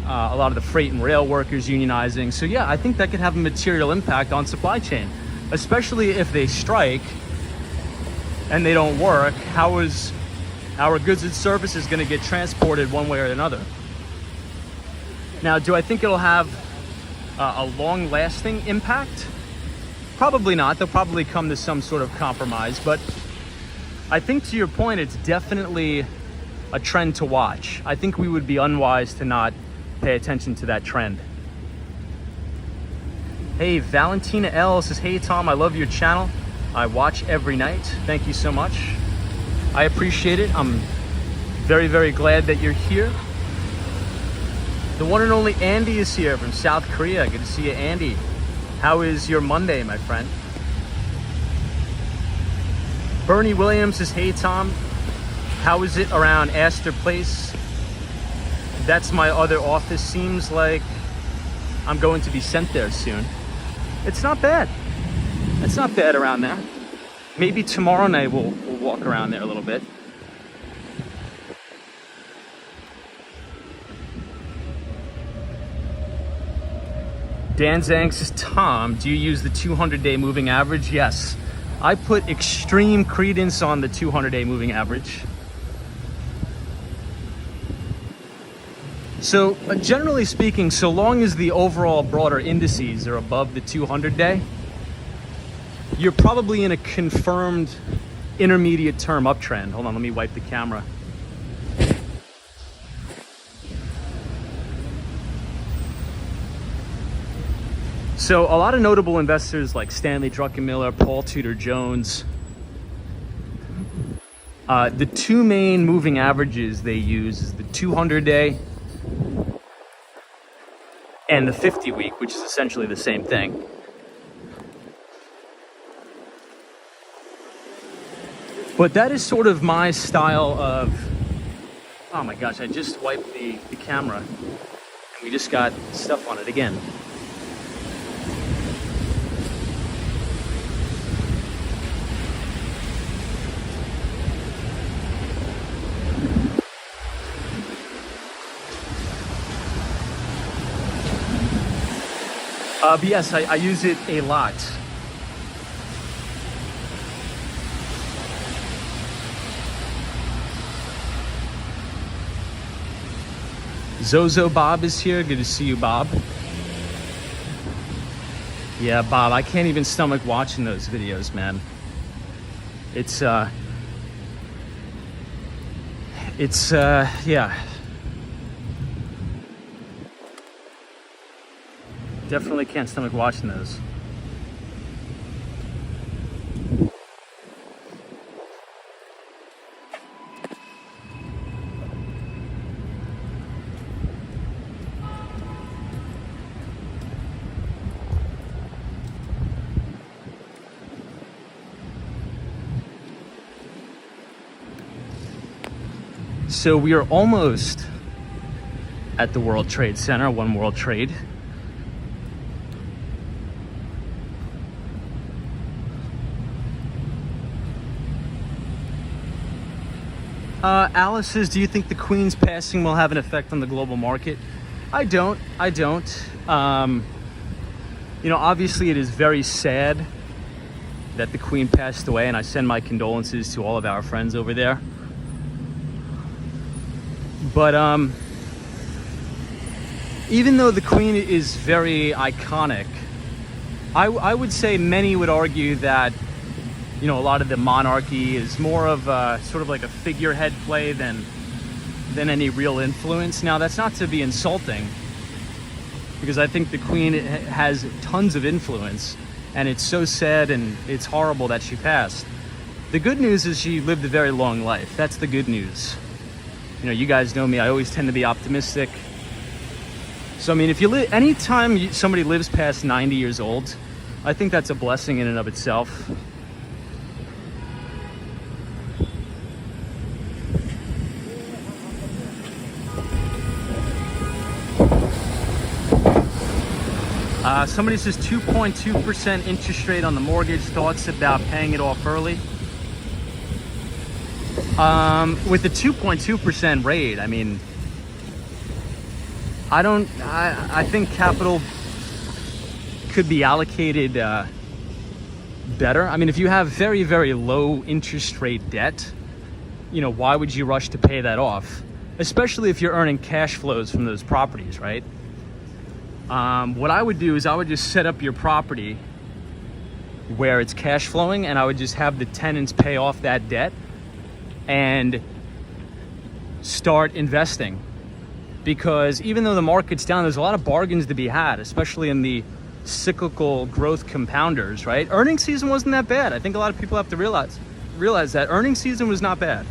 A lot of the freight and rail workers unionizing. So yeah, I think that could have a material impact on supply chain, especially if they strike and they don't work. How is our goods and services going to get transported one way or another? Now, do I think it'll have a long-lasting impact? Probably not. They'll probably come to some sort of compromise, but I think, to your point, it's definitely a trend to watch. I think we would be unwise to not pay attention to that trend. Hey, Valentina L says, hey Tom, I love your channel. I watch every night. Thank you so much. I appreciate it. I'm very, very glad that you're here. The one and only Andy is here from South Korea. Good to see you, Andy. How is your Monday, my friend? Bernie Williams says, hey Tom, how is it around Astor Place? That's my other office. Seems like I'm going to be sent there soon. It's not bad. It's not bad around there. Maybe tomorrow night we'll walk around there a little bit. Dan Zhang says, Tom, do you use the 200-day moving average? Yes. I put extreme credence on the 200-day moving average. So generally speaking, so long as the overall broader indices are above the 200-day, you're probably in a confirmed intermediate term uptrend. Hold on, let me wipe the camera. So a lot of notable investors like Stanley Druckenmiller, Paul Tudor Jones, the two main moving averages they use is the 200-day and the 50-week, which is essentially the same thing. But that is sort of my style of, oh my gosh, I just wiped the camera and we just got stuff on it again. But yes, I use it a lot. Zozo Bob is here. Good to see you, Bob. Yeah, Bob, I can't even stomach watching those videos, man. It's It's, yeah. Definitely can't stomach watching those. So we are almost at the World Trade Center, One World Trade. Alice says, do you think the Queen's passing will have an effect on the global market? I don't. You know, obviously it is very sad that the Queen passed away, and I send my condolences to all of our friends over there. But even though the Queen is very iconic, I would say many would argue that, you know, a lot of the monarchy is more of a, sort of like a figurehead play than any real influence. Now, that's not to be insulting, because I think the Queen has tons of influence, and it's so sad and it's horrible that she passed. The good news is she lived a very long life. That's the good news. You know, you guys know me, I always tend to be optimistic. So, I mean, if you anytime somebody lives past 90 years old, I think that's a blessing in and of itself. Somebody says 2.2% interest rate on the mortgage. Thoughts about paying it off early? With the 2.2% rate, I mean, I think capital could be allocated better. I mean, if you have very, very low interest rate debt, you know, why would you rush to pay that off? Especially if you're earning cash flows from those properties, right? What I would do is I would just set up your property where it's cash flowing, and I would just have the tenants pay off that debt and start investing. Because even though the market's down, there's a lot of bargains to be had, especially in the cyclical growth compounders, right? Earnings season wasn't that bad. I think a lot of people have to realize that earnings season was not bad.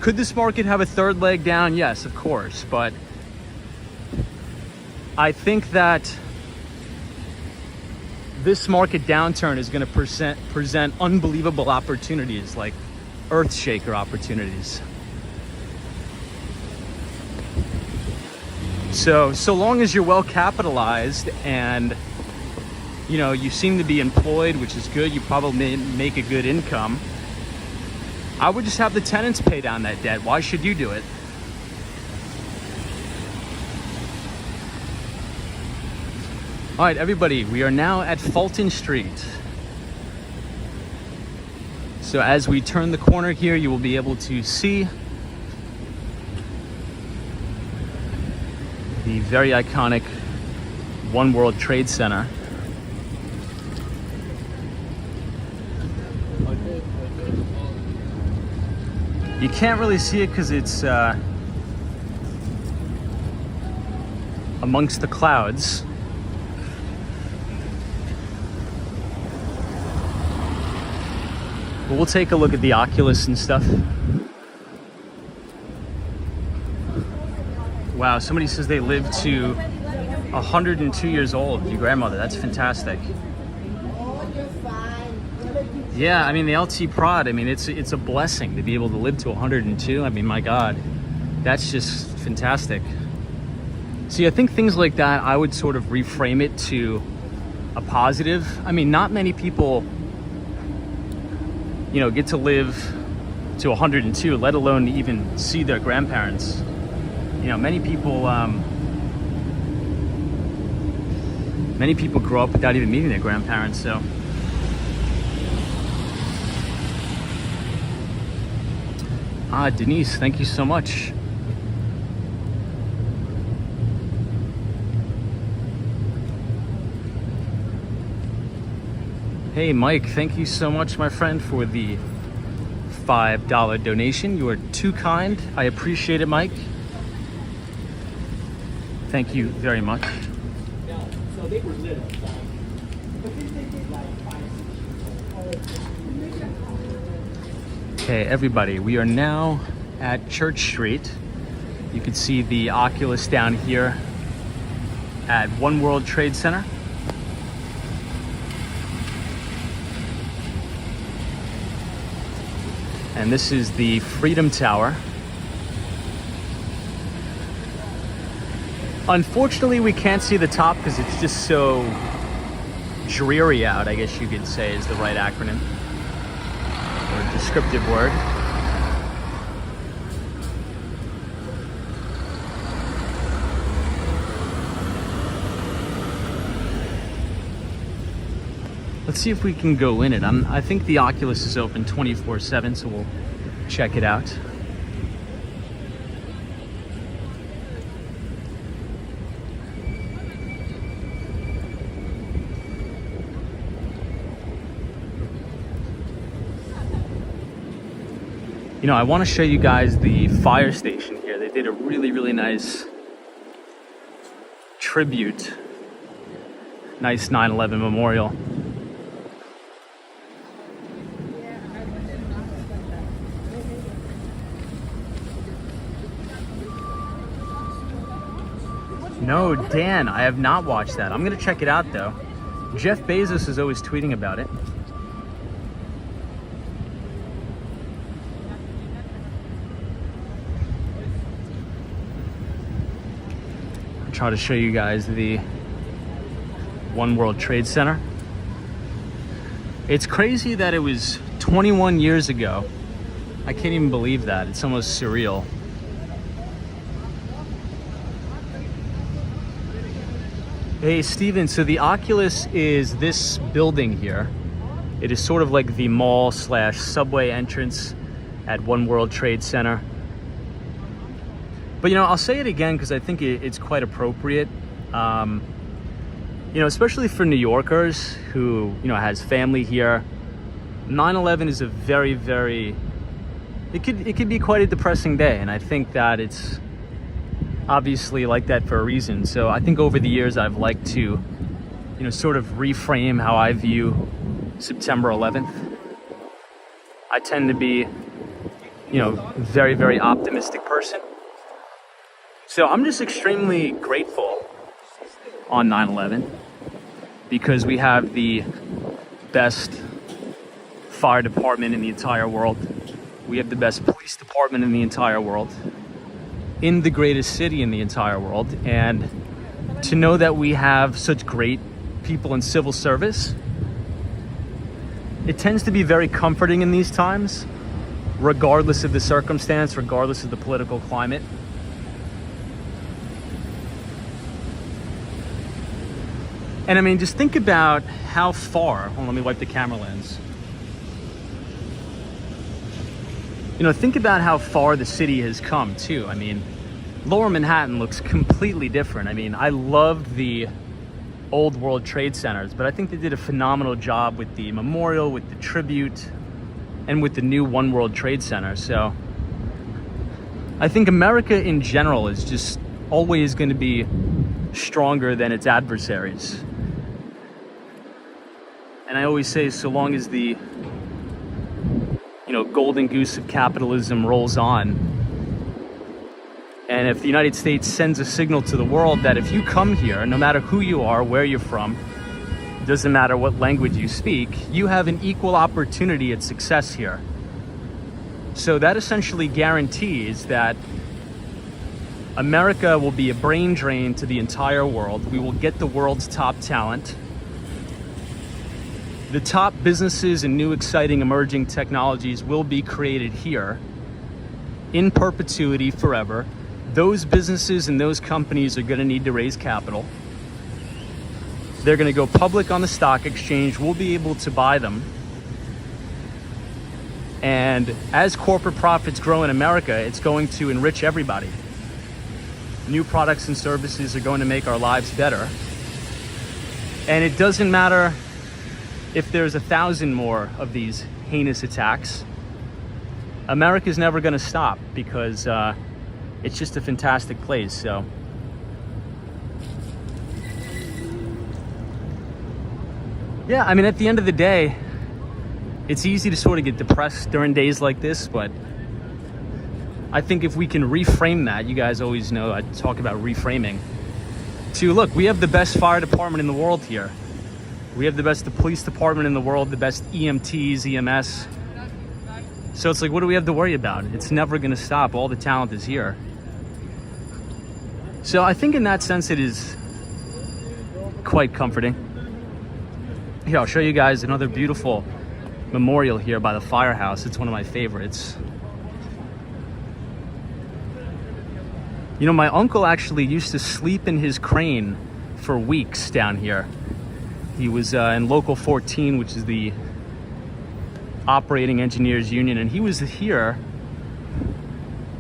Could this market have a third leg down? Yes, of course, but I think that this market downturn is going to present unbelievable opportunities, like earth shaker opportunities. So long as you're well capitalized and, you know, you seem to be employed, which is good, you probably make a good income, I would just have the tenants pay down that debt. Why should you do it? All right, everybody, we are now at Fulton Street. So as we turn the corner here, you will be able to see the very iconic One World Trade Center. You can't really see it because it's amongst the clouds. But we'll take a look at the Oculus and stuff. Wow, somebody says they lived to 102 years old, your grandmother. That's fantastic. Yeah, I mean, the LT Prod, I mean, it's a blessing to be able to live to 102. I mean, my God, that's just fantastic. See, I think things like that, I would sort of reframe it to a positive. I mean, not many people, you know, get to live to 102, let alone even see their grandparents. You know, many people grow up without even meeting their grandparents, so. Denise, thank you so much. Hey, Mike, thank you so much, my friend, for the $5 donation. You are too kind. I appreciate it, Mike. Thank you very much. So they were little, but they did like 5, 6 years old. Okay, everybody, we are now at Church Street. You can see the Oculus down here at One World Trade Center. And this is the Freedom Tower. Unfortunately, we can't see the top because it's just so dreary out, I guess you could say is the right acronym or descriptive word. Let's see if we can go in it. I think the Oculus is open 24/7, so we'll check it out. You know, I want to show you guys the fire station here. They did a really, really nice tribute. Nice 9/11 memorial. No, Dan, I have not watched that. I'm gonna check it out though. Jeff Bezos is always tweeting about it. I'll try to show you guys the One World Trade Center. It's crazy that it was 21 years ago. I can't even believe that. It's almost surreal. Hey Steven, so the Oculus is this building here. It is sort of like the mall / subway entrance at One World Trade Center. But you know, I'll say it again because I think it's quite appropriate. You know, especially for New Yorkers who, you know, has family here. 9/11 is a very, very, it could be quite a depressing day, and I think that it's obviously like that for a reason. So I think over the years I've liked to, you know, sort of reframe how I view September 11th. I tend to be, you know, very, very optimistic person. So I'm just extremely grateful on 9/11 because we have the best fire department in the entire world. We have the best police department in the entire world, in the greatest city in the entire world. And to know that we have such great people in civil service, it tends to be very comforting in these times, regardless of the circumstance, regardless of the political climate. And I mean, just think about how far, hold on, let me wipe the camera lens. You know, think about how far the city has come too. I mean, Lower Manhattan looks completely different. I mean, I loved the old World Trade Centers, but I think they did a phenomenal job with the memorial, with the tribute, and with the new One World Trade Center. So I think America in general is just always going to be stronger than its adversaries. And I always say, so long as the, you know, golden goose of capitalism rolls on, and if the United States sends a signal to the world that if you come here, no matter who you are, where you're from, doesn't matter what language you speak, you have an equal opportunity at success here. So that essentially guarantees that America will be a brain drain to the entire world. We will get the world's top talent. The top businesses and new exciting emerging technologies will be created here in perpetuity forever. Those businesses and those companies are going to need to raise capital. They're going to go public on the stock exchange. We'll be able to buy them. And as corporate profits grow in America, it's going to enrich everybody. New products and services are going to make our lives better. And it doesn't matter if there's 1,000 more of these heinous attacks. America's never going to stop because it's just a fantastic place. So yeah, I mean, at the end of the day, it's easy to sort of get depressed during days like this, but I think if we can reframe that, you guys always know I talk about reframing, to look, we have the best fire department in the world here. We have the best police department in the world, the best EMTs, EMS. So it's like, what do we have to worry about? It's never gonna stop. All the talent is here. So I think in that sense, it is quite comforting. Here, I'll show you guys another beautiful memorial here by the firehouse. It's one of my favorites. You know, my uncle actually used to sleep in his crane for weeks down here. He was in Local 14, which is the operating engineers union, and he was here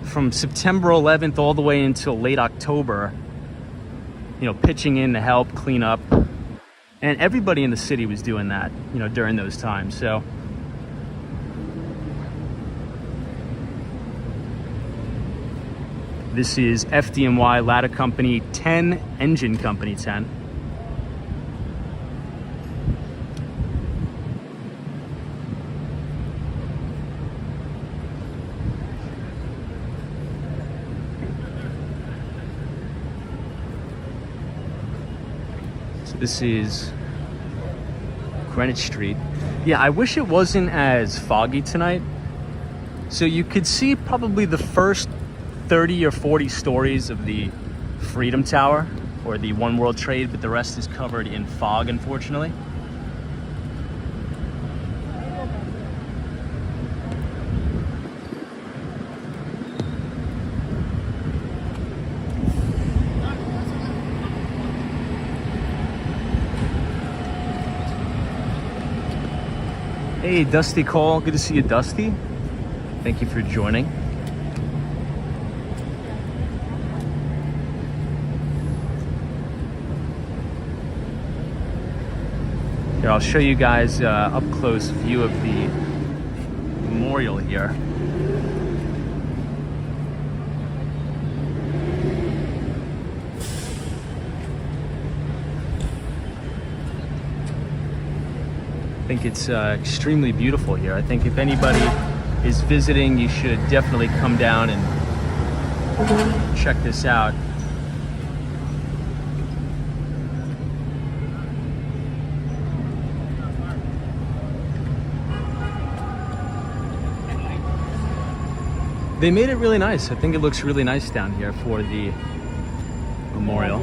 from September 11th all the way until late October, you know, pitching in to help clean up. And everybody in the city was doing that, you know, during those times. So this is FDNY Ladder Company 10, Engine Company 10. So this is Greenwich Street. Yeah, I wish it wasn't as foggy tonight. So you could see probably the first 30 or 40 stories of the Freedom Tower or the One World Trade, but the rest is covered in fog, unfortunately. Hey, Dusty Cole. Good to see you, Dusty. Thank you for joining. Here, I'll show you guys up close view of the memorial here. I think it's extremely beautiful here. I think if anybody is visiting, you should definitely come down and check this out. They made it really nice. I think it looks really nice down here for the memorial.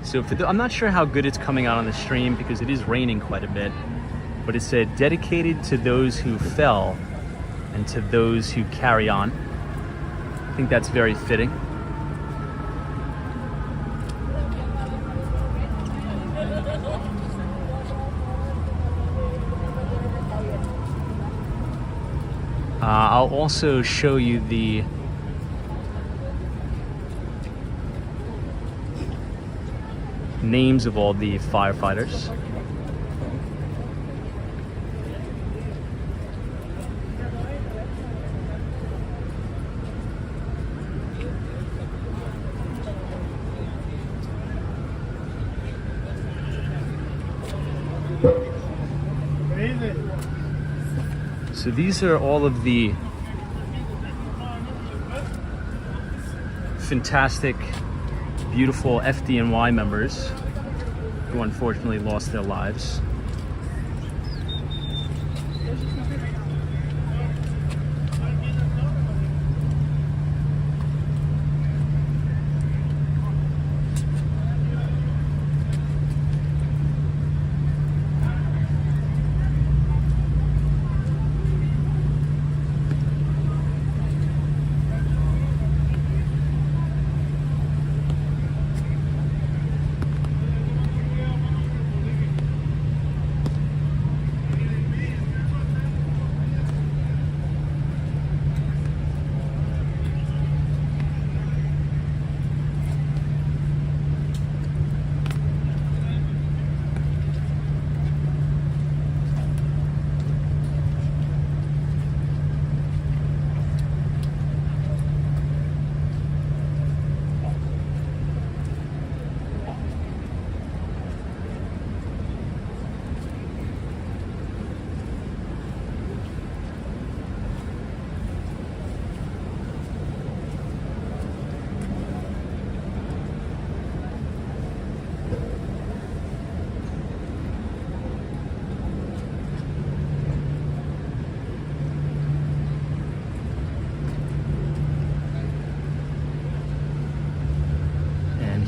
So I'm not sure how good it's coming out on the stream because it is raining quite a bit, but it said dedicated to those who fell and to those who carry on. I think that's very fitting. I'll also show you the names of all the firefighters. So these are all of the fantastic, beautiful FDNY members who unfortunately lost their lives.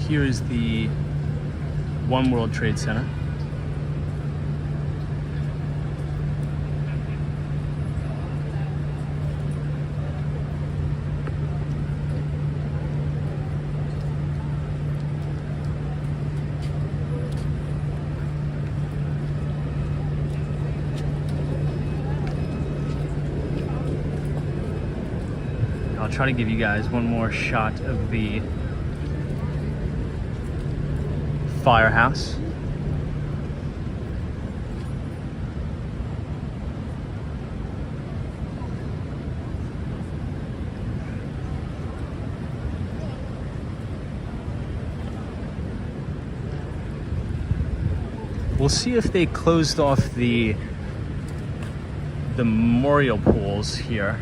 here is the One World Trade Center. I'll try to give you guys one more shot of the firehouse. We'll see if they closed off the memorial pools here.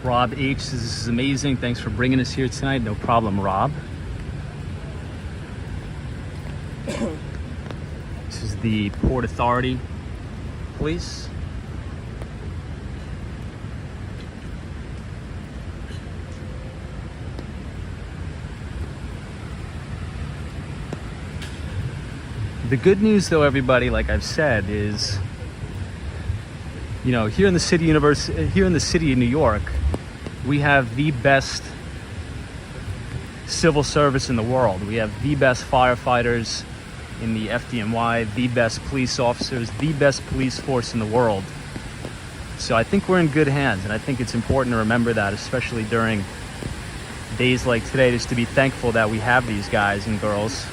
Rob H says, this is amazing. Thanks for bringing us here tonight. No problem, Rob. This is the Port Authority Police. The good news, though, everybody, like I've said, is, you know, here in the city of New York, we have the best civil service in the world. We have the best firefighters in the FDNY, the best police officers, the best police force in the world. So I think we're in good hands, and I think it's important to remember that, especially during days like today, just to be thankful that we have these guys and girls.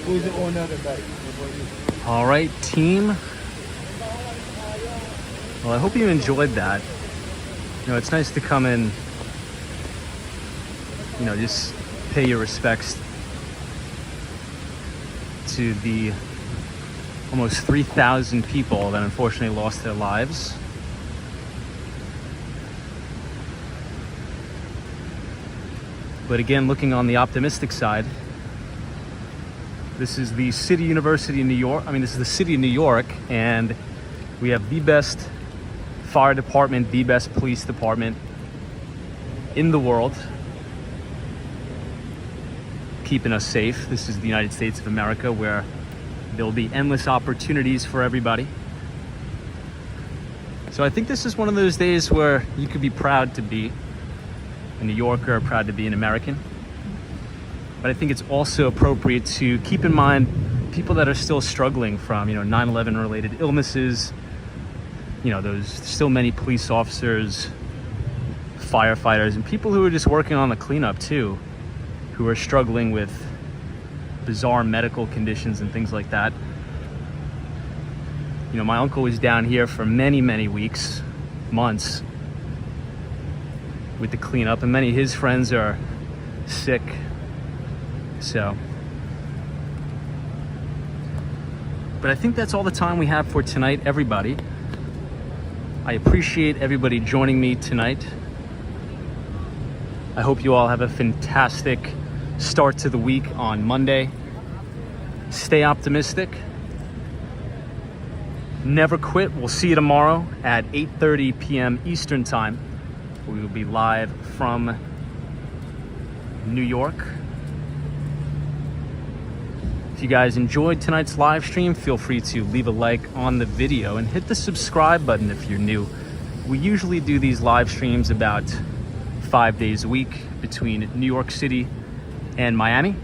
Who's the owner of the bike? All right, team. Well, I hope you enjoyed that. You know, it's nice to come in, you know, just pay your respects to the almost 3,000 people that unfortunately lost their lives. But again, looking on the optimistic side, this is the City University of New York. I mean, this is the city of New York, and we have the best fire department, the best police department in the world, keeping us safe. This is the United States of America, where there'll be endless opportunities for everybody. So I think this is one of those days where you could be proud to be a New Yorker, proud to be an American. But I think it's also appropriate to keep in mind people that are still struggling from, you know, 9/11 related illnesses. You know, there's still many police officers, firefighters, and people who are just working on the cleanup too, who are struggling with bizarre medical conditions and things like that. You know, my uncle was down here for many, many weeks, months, with the cleanup, and many of his friends are sick. So, but I think that's all the time we have for tonight, everybody. I appreciate everybody joining me tonight. I hope you all have a fantastic start to the week on Monday. Stay optimistic. Never quit. We'll see you tomorrow at 8:30 p.m. Eastern Time. We will be live from New York. If you guys enjoyed tonight's live stream, feel free to leave a like on the video and hit the subscribe button if you're new. We usually do these live streams about 5 days a week between New York City and Miami.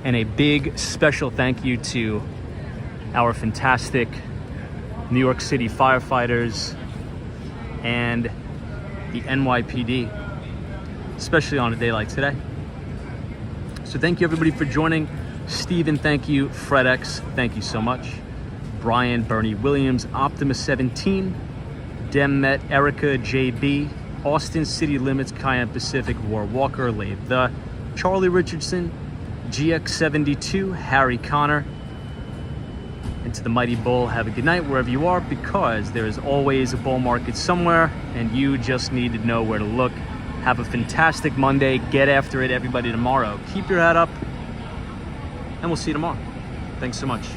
And a big special thank you to our fantastic New York City firefighters and the NYPD, especially on a day like today. So thank you everybody for joining. Steven, thank you. FredX, thank you so much. Brian, Bernie Williams, Optimus 17, Demmet, Erica, JB, Austin City Limits, Cayenne Pacific, War Walker, Lave the, Charlie Richardson, GX72, Harry Connor, and to the Mighty Bull, have a good night wherever you are, because there is always a bull market somewhere and you just need to know where to look. Have a fantastic Monday. Get after it, everybody, tomorrow. Keep your head up, and we'll see you tomorrow. Thanks so much.